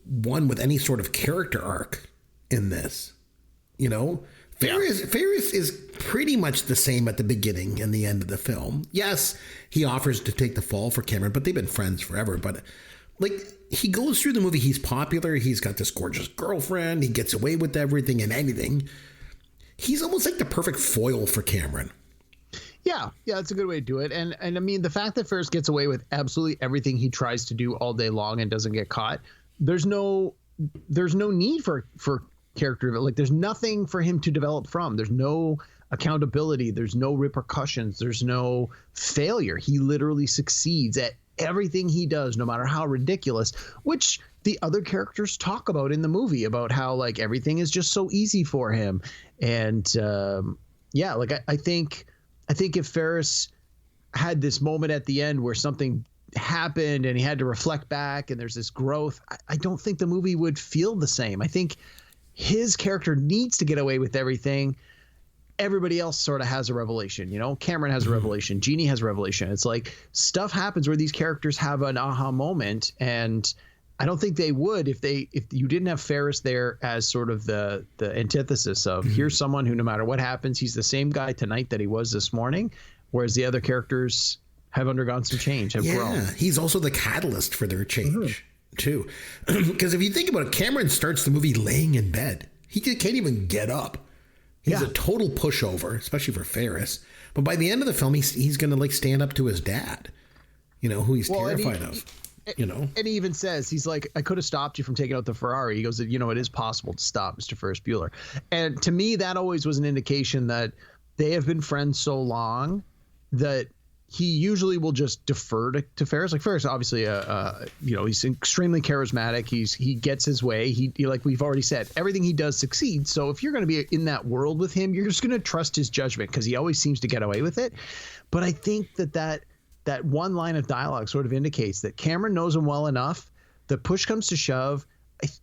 one with any sort of character arc in this. You know, Ferris is pretty much the same at the beginning and the end of the film. Yes, he offers to take the fall for Cameron, but they've been friends forever. But like, he goes through the movie, he's popular, he's got this gorgeous girlfriend, he gets away with everything and anything. He's almost like the perfect foil for Cameron. Yeah, that's a good way to do it. And I mean, the fact that Ferris gets away with absolutely everything he tries to do all day long and doesn't get caught, there's no need for character. Like, there's nothing for him to develop from. There's no accountability. There's no repercussions. There's no failure. He literally succeeds at everything he does, no matter how ridiculous, which the other characters talk about in the movie, about how, like, everything is just so easy for him. And like, I think if Ferris had this moment at the end where something happened and he had to reflect back and there's this growth, I don't think the movie would feel the same. I think his character needs to get away with everything. Everybody else sort of has a revelation, you know. Cameron has a revelation. Jeannie has a revelation. It's like stuff happens where these characters have an aha moment, and I don't think they would if you didn't have Ferris there as sort of the antithesis of here's someone who, no matter what happens, he's the same guy tonight that he was this morning, whereas the other characters have undergone some change, have grown. He's also the catalyst for their change too. Because if you think about it, Cameron starts the movie laying in bed. He can't even get up. He's a total pushover, especially for Ferris. But by the end of the film, he's going to like stand up to his dad. who he's terrified of. And he even says, he's like, I could have stopped you from taking out the Ferrari. He goes, it is possible to stop Mr. Ferris Bueller. And to me, that always was an indication that they have been friends so long that he usually will just defer to Ferris. Like Ferris, obviously, he's extremely charismatic. He gets his way. He like we've already said, everything he does succeeds. So if you're going to be in that world with him, you're just going to trust his judgment because he always seems to get away with it. But I think that one line of dialogue sort of indicates that Cameron knows him well enough that push comes to shove,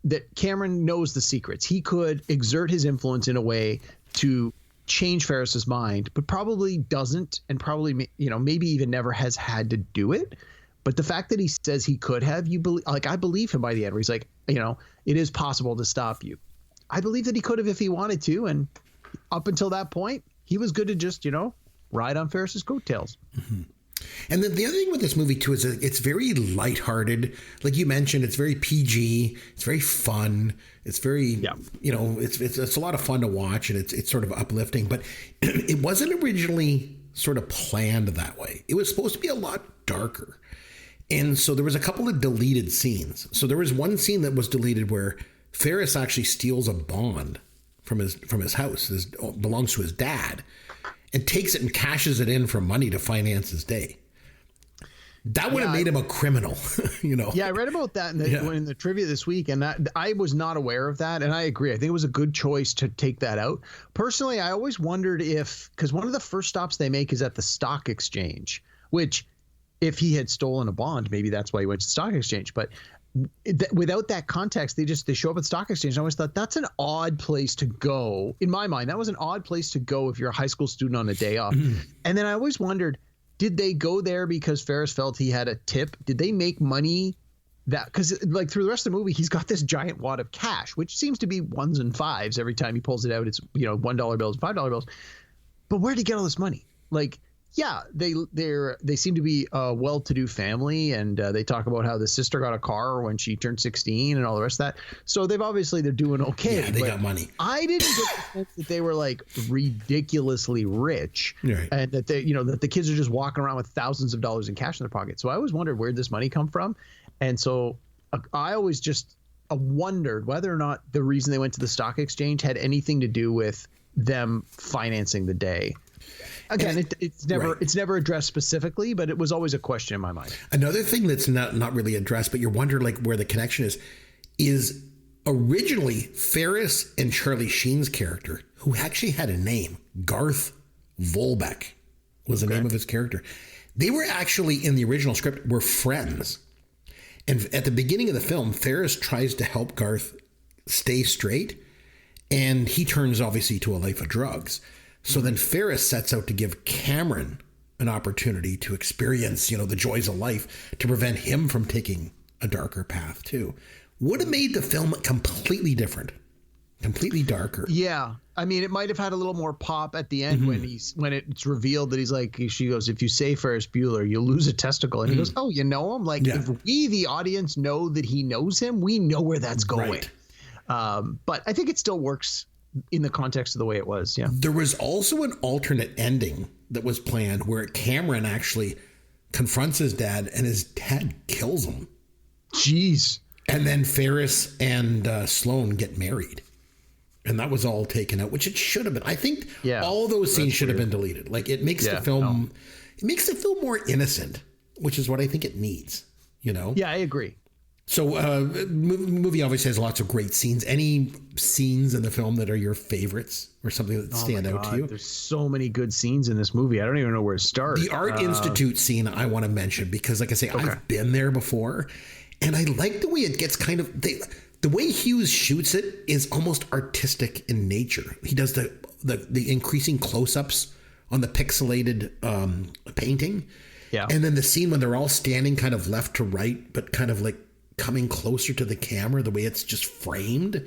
that Cameron knows the secrets. He could exert his influence in a way to change Ferris's mind, but probably doesn't, and probably, maybe even never has had to do it. But the fact that he says he could have, I believe him by the end where he's like, it is possible to stop you. I believe that he could have if he wanted to. And up until that point, he was good to just, ride on Ferris's coattails. Mm-hmm. And then the other thing with this movie, too, is that it's very lighthearted. Like you mentioned, it's very PG. It's very fun. It's very, it's a lot of fun to watch, and it's sort of uplifting. But it wasn't originally sort of planned that way. It was supposed to be a lot darker. And so there was a couple of deleted scenes. So there was one scene that was deleted where Ferris actually steals a bond from his house. It belongs to his dad. And takes it and cashes it in for money to finance his day. That would have made him a criminal, Yeah, I read about that in the trivia this week, and I was not aware of that. And I agree. I think it was a good choice to take that out. Personally, I always wondered because one of the first stops they make is at the stock exchange, which if he had stolen a bond, maybe that's why he went to the stock exchange. But without that context, they show up at stock exchange. I always thought that's an odd place to go. In my mind, that was an odd place to go if you're a high school student on a day off. Mm-hmm. And then I always wondered, did they go there because Ferris felt he had a tip? Did they make money because like through the rest of the movie, he's got this giant wad of cash, which seems to be ones and fives every time he pulls it out. It's $1 bills, $5 bills. But where did he get all this money? Like, yeah, they seem to be a well-to-do family, and they talk about how the sister got a car when she turned 16 and all the rest of that. So they're doing okay. Yeah, they got money. I didn't get the sense that they were like ridiculously rich, right, and that that the kids are just walking around with thousands of dollars in cash in their pocket. So I always wondered where this money come from, and so I always just wondered whether or not the reason they went to the stock exchange had anything to do with them financing the day. Again, it's never addressed specifically, but it was always a question in my mind. Another thing that's not really addressed, but you're wondering like where the connection is originally Ferris and Charlie Sheen's character, who actually had a name, Garth Volbeck was the name of his character. They were actually in the original script were friends. And at the beginning of the film, Ferris tries to help Garth stay straight, and he turns obviously to a life of drugs. So then Ferris sets out to give Cameron an opportunity to experience, the joys of life to prevent him from taking a darker path too. Would have made the film completely different, completely darker. Yeah. I mean, it might have had a little more pop at the end when it's revealed that he's like, she goes, if you say Ferris Bueller, you'll lose a testicle. And he goes, oh, you know him? Like if we, the audience, know that he knows him, we know where that's going. Right. But I think it still works in the context of the way it was. Yeah. There was also an alternate ending that was planned where Cameron actually confronts his dad and his dad kills him. Jeez. And then Ferris and Sloane get married. And that was all taken out, which it should have been. I think all those scenes should have been deleted. Like it makes the film, it makes it feel more innocent, which is what I think it needs, Yeah, I agree. So movie obviously has lots of great scenes. Any scenes in the film that are your favorites or something that stand out to you? There's so many good scenes in this movie. I don't even know where to start. The Art Institute scene I want to mention because, like I say, I've been there before. And I like the way it gets kind of... The way Hughes shoots it is almost artistic in nature. He does the increasing close-ups on the pixelated painting. Yeah. And then the scene when they're all standing kind of left to right, but kind of like coming closer to the camera, the way it's just framed.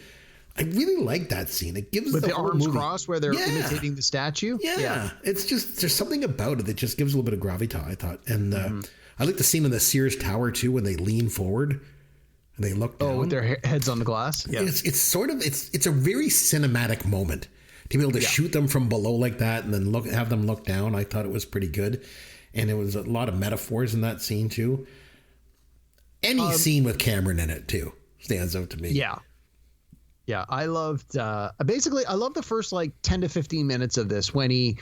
I really like that scene. It gives the whole arms movie. Crossed where they're imitating the statue. Yeah. It's just, there's something about it that just gives a little bit of gravitas, I thought. And I like the scene in the Sears Tower too, when they lean forward and they look down. Oh, with their heads on the glass. Yeah. It's sort of, it's a very cinematic moment to be able to shoot them from below like that and then have them look down. I thought it was pretty good. and there was a lot of metaphors in that scene too. Any scene with Cameron in it too stands out to me. Yeah, I loved basically I love the first like 10 to 15 minutes of this when he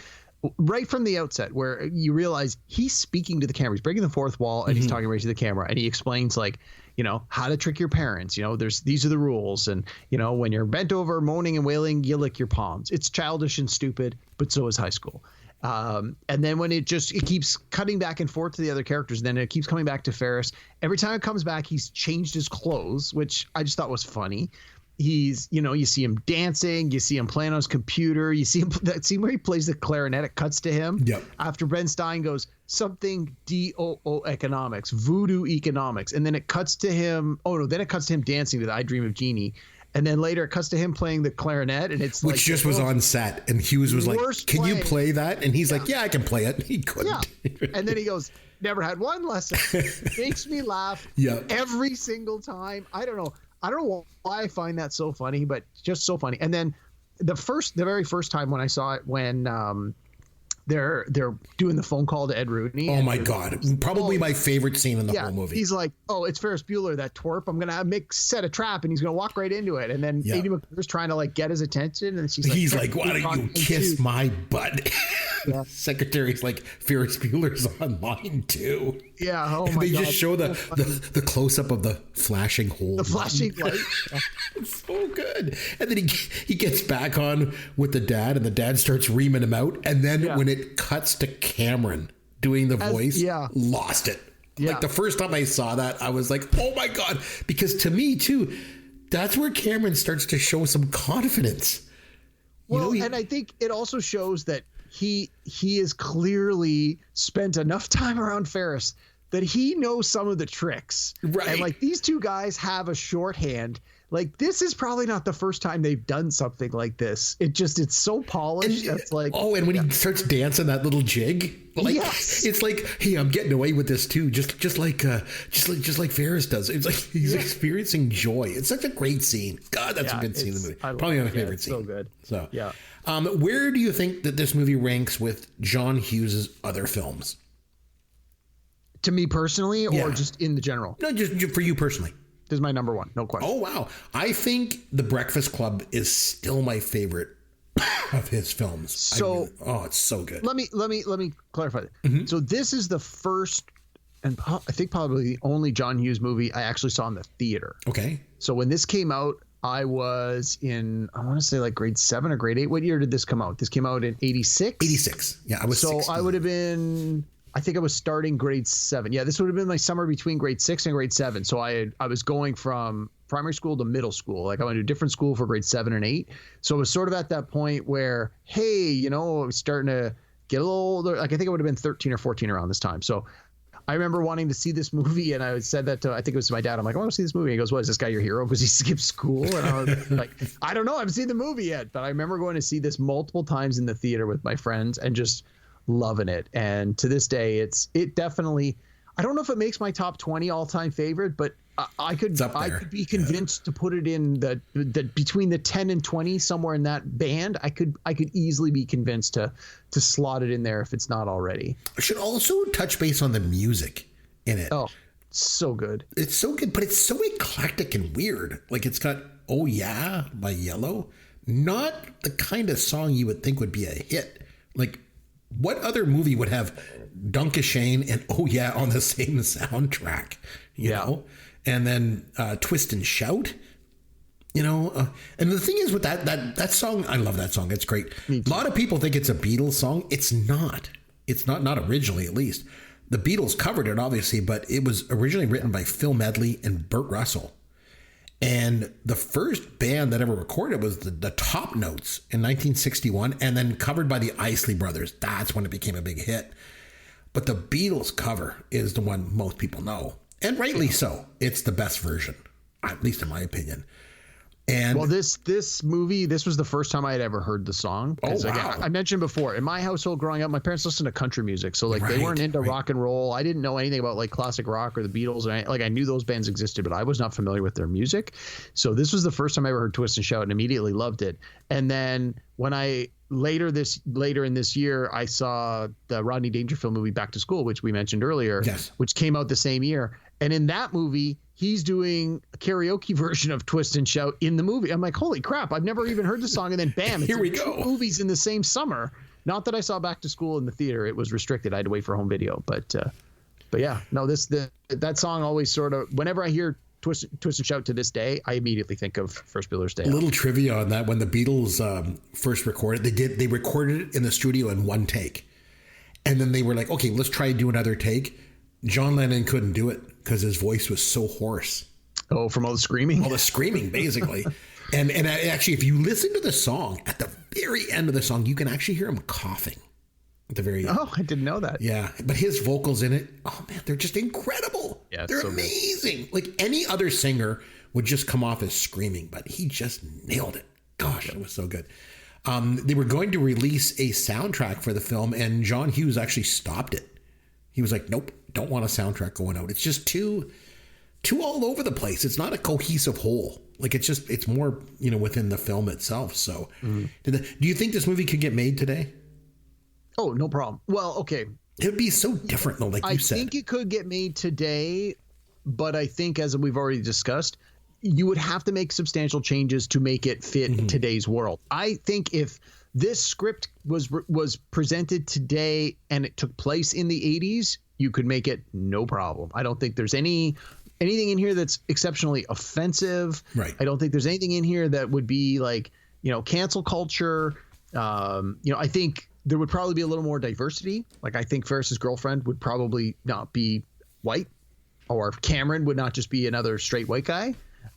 right from the outset where you realize he's speaking to the camera. He's breaking the fourth wall and he's talking right to the camera, and he explains like, how to trick your parents. These are the rules, and when you're bent over moaning and wailing, you lick your palms. It's childish and stupid, but so is high school. And then when it keeps cutting back and forth to the other characters, and then it keeps coming back to Ferris. Every time it comes back, he's changed his clothes, which I just thought was funny. He's, you see him dancing, you see him playing on his computer, you see him that scene where he plays the clarinet. It cuts to him after Ben Stein goes something DOO economics, voodoo economics, and then it cuts to him. Then it cuts to him dancing to the I Dream of Jeannie. And then later it cuts to him playing the clarinet, and it's which just was on set, and Hughes was like, "Can you play that?" And he's like, "Yeah, I can play it." He couldn't. Yeah. And then he goes, "Never had one lesson." Makes me laugh every single time. I don't know why I find that so funny, but just so funny. And then the very first time when I saw it, when they're doing the phone call to Ed Rooney. Oh my God. Probably my favorite scene in the whole movie. He's like, "Oh, it's Ferris Bueller, that twerp. I'm going to set a trap," and he's going to walk right into it. And then Amy McClure's trying to like get his attention, and he's like, "Why don't you kiss my butt?" Secretary's like, "Ferris Bueller's online too." Yeah. Oh my God. They just show the close up of the flashing hole. The flashing light. It's so good. And then he gets back on with the dad, and the dad starts reaming him out. And then when it cuts to Cameron doing the voice, lost it. Like the first time I saw that, I was like, "Oh my God!" Because to me too, that's where Cameron starts to show some confidence. And I think it also shows that he has clearly spent enough time around Ferris that he knows some of the tricks. Right. And like these two guys have a shorthand. Like this is probably not the first time they've done something like this. It's so polished. It's like, and when he starts dancing that little jig, like it's like, "Hey, I'm getting away with this too." Just like Ferris does. It's like he's experiencing joy. It's such a great scene. God, that's a good scene in the movie. Probably my favorite scene. So good. So where do you think that this movie ranks with John Hughes' other films? To me personally, or just in the general? No, just for you personally. This is my number one, no question. Oh wow! I think The Breakfast Club is still my favorite of his films. So, it's so good. Let me clarify that. So this is the first, and I think probably the only John Hughes movie I actually saw in the theater. Okay. So when this came out, I was in, I want to say like grade 7 or grade 8. What year did this come out? This came out in 86. 86. Yeah, I was. So 16. I would have been. I think I was starting grade 7. Yeah, this would have been my summer between grade 6 and grade 7. So I was going from primary school to middle school. Like I went to a different school for grade 7 and 8. So it was sort of at that point where, hey, I was starting to get a little older. Like I think I would have been 13 or 14 around this time. So I remember wanting to see this movie, and I said that to, I think it was to my dad. I'm like, "I want to see this movie." He goes, "What, is this guy your hero because he skipped school?" And I was like, "I don't know. I haven't seen the movie yet." But I remember going to see this multiple times in the theater with my friends and just loving it. And to this day, it definitely, I don't know if it makes my top 20 all-time favorite, but I could be convinced to put it in the between the 10 and 20, somewhere in that band. I could easily be convinced to slot it in there if it's not already. I should also touch base on the music in it. Oh, so good. It's so good, but it's so eclectic and weird. Like it's got "Oh Yeah" by Yellow, not the kind of song you would think would be a hit. Like, what other movie would have Dunkashane and "Oh Yeah" on the same soundtrack? You know? And then Twist and Shout, and the thing is with that song, I love that song. It's great. A lot of people think it's a Beatles song. It's not. It's not originally, at least. The Beatles covered it, obviously, but it was originally written by Phil Medley and Burt Russell. And the first band that ever recorded was the Top Notes in 1961, and then covered by the Isley Brothers. That's when it became a big hit. But the Beatles cover is the one most people know. And rightly so. It's the best version, at least in my opinion. And well, this movie, this was the first time I had ever heard the song. Oh, Again, wow. I mentioned before, in my household growing up, my parents listened to country music. So, like, they weren't into rock and roll. I didn't know anything about, like, classic rock or the Beatles. And I knew those bands existed, but I was not familiar with their music. So this was the first time I ever heard Twist and Shout and immediately loved it. And then when I later in this year, I saw the Rodney Dangerfield movie Back to School, which we mentioned earlier, Yes. which came out the same year. And in that movie, he's doing a karaoke version of Twist and Shout in the movie. I'm like, holy crap, I've never even heard the song. And then bam, it's Here we in go. 2 movies in the same summer. Not that I saw Back to School in the theater. It was restricted. I had to wait for home video. But yeah, no, that song always sort of, whenever I hear Twist and Shout to this day, I immediately think of Ferris Bueller's Day a Off. little trivia on that: when the Beatles first recorded, they recorded it in the studio in one take, and then they were like, okay, let's try to do another take. John Lennon couldn't do it because his voice was so hoarse. Oh, from all the screaming? All the screaming, basically. and actually, if you listen to the song, at the very end of the song, you can actually hear him coughing at the very end. Oh, I didn't know that. Yeah, but his vocals in it, oh man, they're just incredible. Yeah, they're so good. amazing. Like any other singer would just come off as screaming, but he just nailed it. Gosh, it was so good. They were going to release a soundtrack for the film, and John Hughes actually stopped it. He was like, nope, don't want a soundtrack going out. It's just too all over the place. It's not a cohesive whole. Like it's more, within the film itself. So do you think this movie could get made today? Oh, no problem. Well, okay. It would be so different though, like you said. I think it could get made today, but I think, as we've already discussed, you would have to make substantial changes to make it fit today's world. I think if this script was presented today and it took place in the 80s, you could make it no problem. I don't think there's anything in here that's exceptionally offensive. Right. I don't think there's anything in here that would be like, cancel culture. I think there would probably be a little more diversity. Like, I think Ferris's girlfriend would probably not be white, or Cameron would not just be another straight white guy.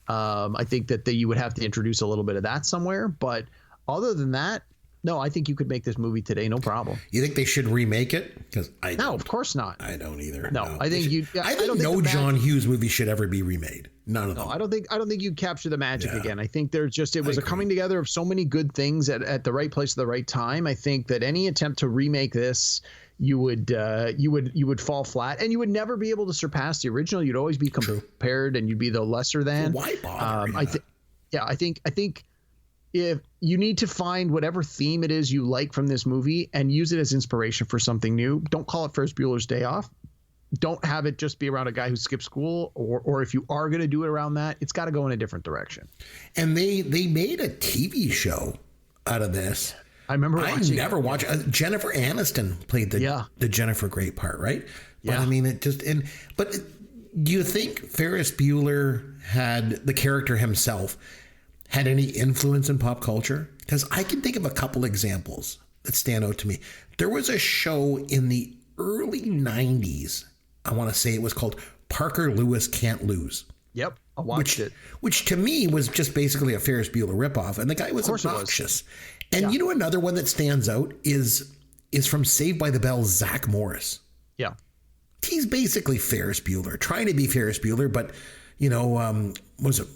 I think that you would have to introduce a little bit of that somewhere. But other than that, no, I think you could make this movie today, no problem. You think they should remake it? Because No, of course not. I don't either. No, I think you. I think no John Hughes movie should ever be remade. None of them. No, I don't think you capture the magic Yeah. again. I think it was a coming together of so many good things at the right place at the right time. I think that any attempt to remake this, you would fall flat, and you would never be able to surpass the original. You'd always be compared, and you'd be the lesser than. Why bother? I think if you need to find whatever theme it is you like from this movie and use it as inspiration for something new. Don't call it Ferris Bueller's Day Off. Don't have it just be around a guy who skipped school, or if you are going to do it around that, it's got to go in a different direction. And they made a TV show out of this. I remember watching. I never watched. Jennifer Aniston played the Jennifer Grey part, right? But Yeah. I mean, but do you think Ferris Bueller had the character himself had any influence in pop culture? Because I can think of a couple examples that stand out to me. There was a show in the early 90s. I want to say it was called Parker Lewis Can't Lose. Yep, I watched it. Which to me was just basically a Ferris Bueller ripoff. And the guy was obnoxious. And you know, another one that stands out is from Saved by the Bell, Zach Morris. Yeah. He's basically Ferris Bueller, trying to be Ferris Bueller, but, was it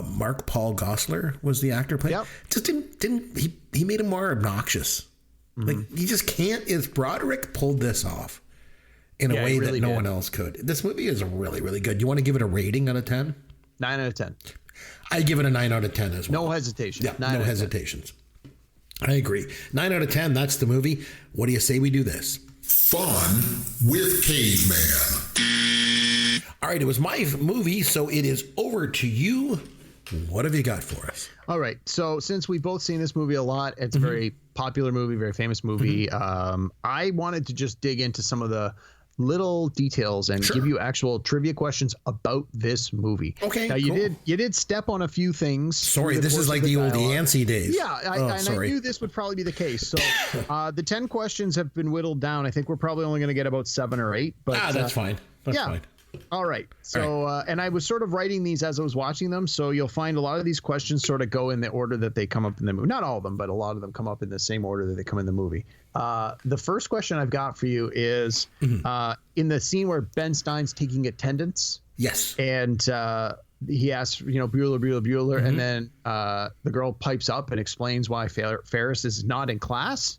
Mark Paul Gosselaar was the actor playing? Yep. Just he made him more obnoxious. Like, you just can't. Broderick pulled this off in a way that no one else could. This movie is really, really good. You want to give it a rating out of 10? 9 out of 10. I give it a 9 out of 10 as well. No hesitation. Yeah, no hesitations. I agree. 9 out of 10. That's the movie. What do you say we do this? Fun with Caveman. All right, it was my movie, so it is over to you. What have you got for us? All right. So since we've both seen this movie a lot, it's a very popular movie, very famous movie. I wanted to just dig into some of the little details and give you actual trivia questions about this movie. Okay, now you did step on a few things. Sorry, this is like the old Yancey days. Yeah, I knew this would probably be the case. So the 10 questions have been whittled down. I think we're probably only going to get about 7 or 8. But that's fine. That's fine. All right. So, and I was sort of writing these as I was watching them. So you'll find a lot of these questions sort of go in the order that they come up in the movie. Not all of them, but a lot of them come up in the same order that they come in the movie. The first question I've got for you is in the scene where Ben Stein's taking attendance. Yes. And he asks, Bueller, and then the girl pipes up and explains why Ferris is not in class.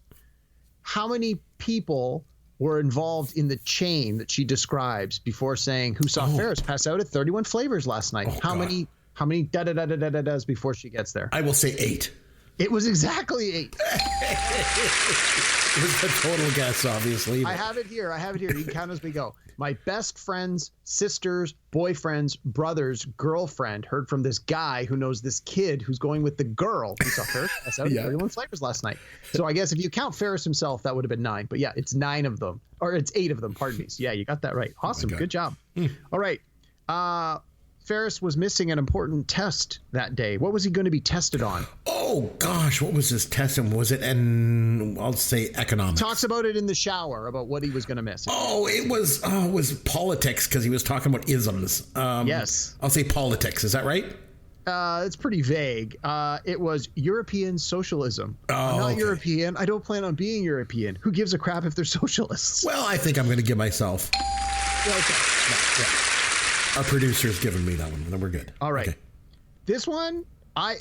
How many people were involved in the chain that she describes before saying who saw Ferris pass out at 31 Flavors last night? How many da-da-da-da-da-da-das before she gets there? I will say 8. It was exactly 8. It was a total guess, obviously. I have it here. You can count as we go. My best friend's sister's boyfriend's brother's girlfriend heard from this guy who knows this kid who's going with the girl who saw Ferris pass out at 31 Flavors last night. So I guess if you count Ferris himself, that would have been 9. But yeah, it's 9 of them. Or it's 8 of them, pardon me. So yeah, you got that right. Awesome. Good job. All right. Ferris was missing an important test that day. What was he going to be tested on? Oh, gosh. What was his test? And was it, I'll say economics. Talks about it in the shower, about what he was going to miss. It was politics, because he was talking about isms. Yes. I'll say politics. Is that right? It's pretty vague. It was European socialism. I'm not European. I don't plan on being European. Who gives a crap if they're socialists? Well, I think I'm going to give myself. Okay. Our producer's giving me that one. Then we're good. All right. Okay. This one,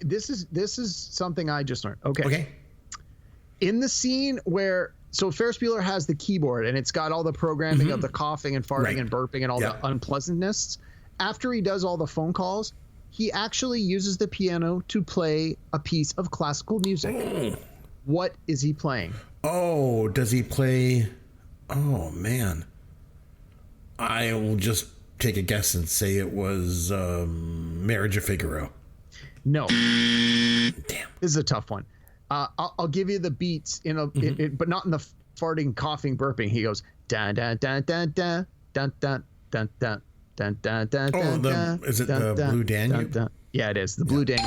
this is something I just learned. Okay. In the scene where Ferris Bueller has the keyboard and it's got all the programming of the coughing and farting and burping and all the unpleasantness. After he does all the phone calls, he actually uses the piano to play a piece of classical music. What is he playing? Oh, does he play? Oh, man. I will just take a guess and say it was Marriage of Figaro. No. Damn. This is a tough one. I'll give you the beats but not in the farting, coughing, burping. He goes dun dun dun dun dun dun dun dun dun dun dun dun. Oh, is it the Blue Danube? Yeah, it is the Blue Danube.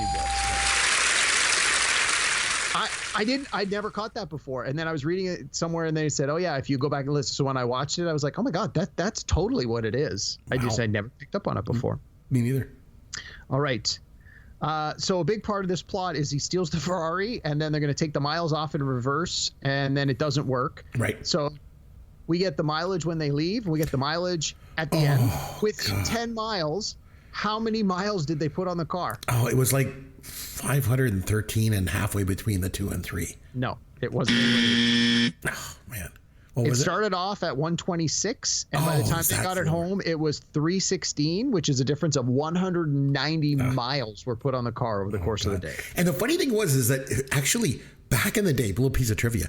I'd never caught that before, and then I was reading it somewhere, and they said, "Oh yeah, if you go back and listen." So when I watched it, I was like, "Oh my god, that's totally what it is." Wow. I'd never picked up on it before. Me neither. All right. So a big part of this plot is he steals the Ferrari, and then they're going to take the miles off in reverse, and then it doesn't work. Right. So we get the mileage when they leave. We get the mileage at the end. With 10 miles, how many miles did they put on the car? Oh, it was like 513 and halfway between the 2 and 3. No, it wasn't. Oh, man. It started off at 126, and by the time they got it home, it was 316, which is a difference of 190 miles were put on the car over the course of the day. And the funny thing is that actually back in the day, a little piece of trivia,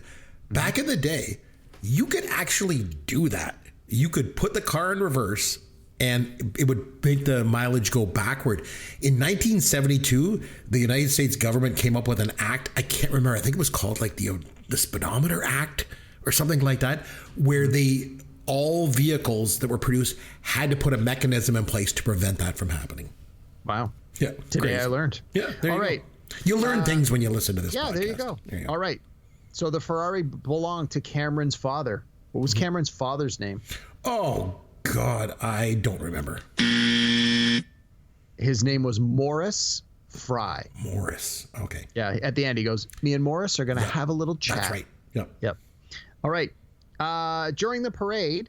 back in the day, you could actually do that. You could put the car in reverse and it would make the mileage go backward. In 1972, the United States government came up with an act. I can't remember. I think it was called like the Speedometer Act or something like that, where all vehicles that were produced had to put a mechanism in place to prevent that from happening. Wow. Yeah. Today crazy. I learned. Yeah. All right. You learn things when you listen to this podcast. There you go. All right. So the Ferrari belonged to Cameron's father. What was Cameron's father's name? Oh, God, I don't remember. His name was Morris Fry. Morris. Okay. Yeah. At the end, he goes, me and Morris are going to have a little chat. That's right. Yep. All right. During the parade,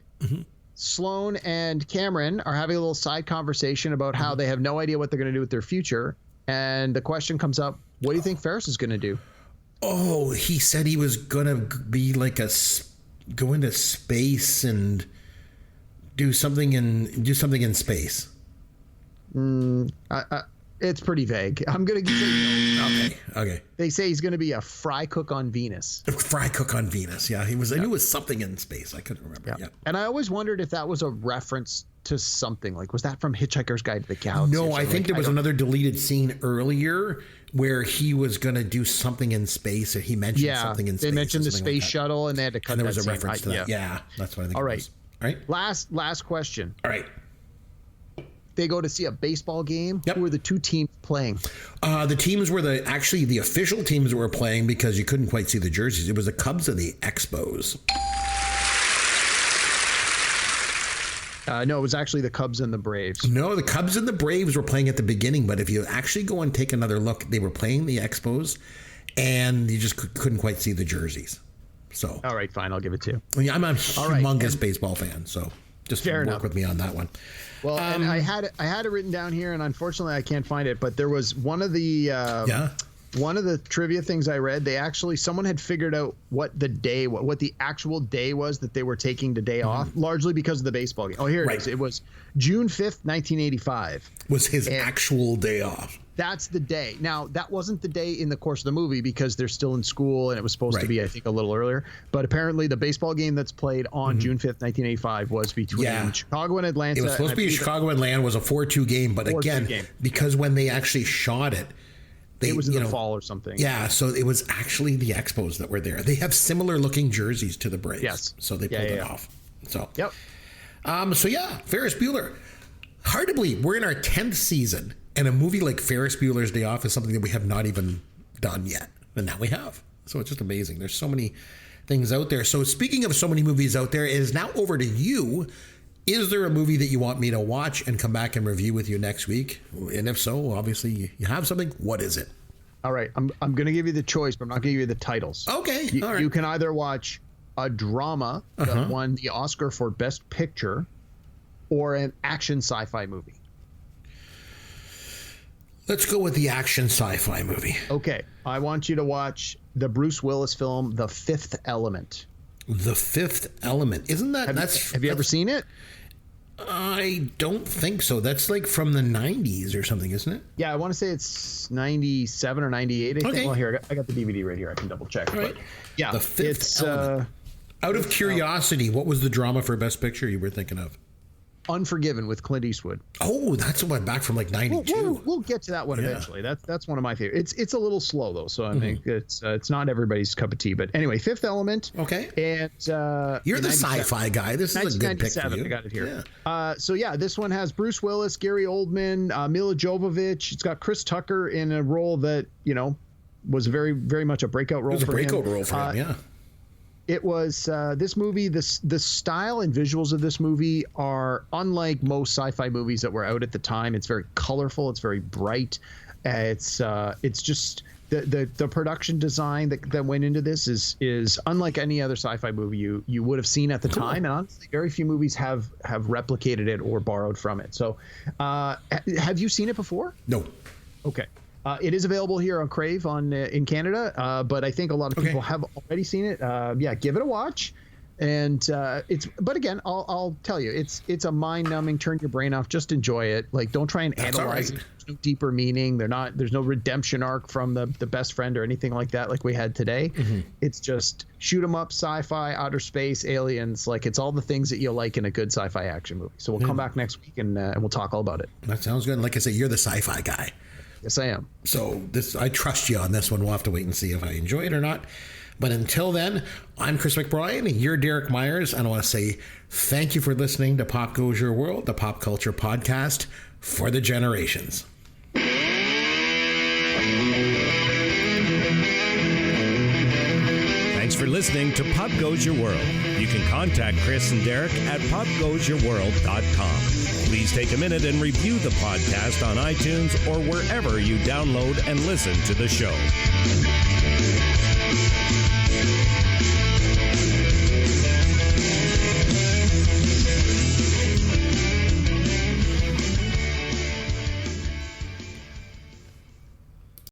Sloane and Cameron are having a little side conversation about how they have no idea what they're going to do with their future. And the question comes up, what do you think Ferris is going to do? Oh, he said he was going to be like go into space and do something in space. It's pretty vague. I'm going to say no. Okay. They say he's going to be a fry cook on Venus. A fry cook on Venus. Yeah, he was. I knew it was something in space. I couldn't remember. Yeah. And I always wondered if that was a reference to something. Like, was that from Hitchhiker's Guide to the Galaxy? No, I think there was another deleted scene earlier where he was going to do something in space, or he mentioned something in space. They mentioned the space shuttle, and they had to cut and there that was a scene. reference to that. Yeah, that's what I think. All it right. was. All right. Last question. All right. They go to see a baseball game. Yep. Who were the two teams playing? The teams were the official teams that were playing, because you couldn't quite see the jerseys. It was the Cubs and the Expos. No, it was actually the Cubs and the Braves. No, the Cubs and the Braves were playing at the beginning, but if you actually go and take another look, they were playing the Expos, and you just couldn't quite see the jerseys. So, all right, fine, I'll give it to you. I mean, I'm a humongous baseball fan, so. Just Fair work enough. with me on that one. Well, and I had it written down here, and unfortunately I can't find it. But there was one of the one of the trivia things I read. Someone had figured out what the actual day was that they were taking the day off, largely because of the baseball game. Oh, here it is. It was June 5th, 1985. Was his actual day off. That's the day. Now, that wasn't the day in the course of the movie because they're still in school and it was supposed to be, I think, a little earlier. But apparently the baseball game that's played on June 5th, 1985 was between Chicago and Atlanta. It was supposed to be Chicago and Atlanta. Was a 4-2 game. But again, because when they actually shot it, it was in the fall or something. Yeah, so it was actually the Expos that were there. They have similar looking jerseys to the Braves. Yes. So they pulled it off. So, yep. Ferris Bueller. Hard to believe. We're in our 10th season. And a movie like Ferris Bueller's Day Off is something that we have not even done yet. And now we have. So it's just amazing. There's so many things out there. So speaking of so many movies out there, it is now over to you. Is there a movie that you want me to watch and come back and review with you next week? And if so, obviously you have something. What is it? All right. I'm going to give you the choice, but I'm not going to give you the titles. Okay. All right. You can either watch a drama that won the Oscar for Best Picture or an action sci-fi movie. Let's go with the action sci-fi movie. Okay. I want you to watch the Bruce Willis film, The Fifth Element. The Fifth Element. Isn't that... Have you ever seen it? I don't think so. That's like from the 90s or something, isn't it? Yeah, I want to say it's 97 or 98. I think. Well, here, I got the DVD right here. I can double check. Right. But yeah, The Fifth Element. Out of curiosity, what was the drama for Best Picture you were thinking of? Unforgiven with Clint Eastwood. Oh, that's one back from like 92. We'll get to that one eventually. That's one of my favorites. It's a little slow though, so I mean it's not everybody's cup of tea. But anyway, Fifth Element. Okay. And you're the sci-fi guy. This is a good pick for you. I got it here. Yeah. This one has Bruce Willis, Gary Oldman, Mila Jovovich. It's got Chris Tucker in a role that was very, very much a breakout role. It was a breakout role for him. Yeah. It was this movie. The style and visuals of this movie are unlike most sci-fi movies that were out at the time. It's very colorful. It's very bright. It's just the production design that went into this is unlike any other sci-fi movie you would have seen at the time. And honestly, very few movies have replicated it or borrowed from it. So, have you seen it before? No. Okay. It is available here on Crave in Canada, but I think a lot of people have already seen it. Give it a watch, and But again, I'll tell you, it's a mind-numbing. Turn your brain off. Just enjoy it. Like, don't try and analyze it. There's no deeper meaning. There's no redemption arc from the best friend or anything like that, like we had today. It's just shoot 'em up, sci-fi, outer space, aliens. Like, it's all the things that you'll like in a good sci-fi action movie. So we'll come back next week and we'll talk all about it. That sounds good. And like I said, you're the sci-fi guy. Yes, I am. So I trust you on this one. We'll have to wait and see if I enjoy it or not. But until then, I'm Chris McBride, and you're Derek Myers, and I want to say thank you for listening to Pop Goes Your World, the pop culture podcast for the generations. Thanks for listening to Pop Goes Your World. You can contact Chris and Derek at popgoesyourworld.com. Please take a minute and review the podcast on iTunes or wherever you download and listen to the show.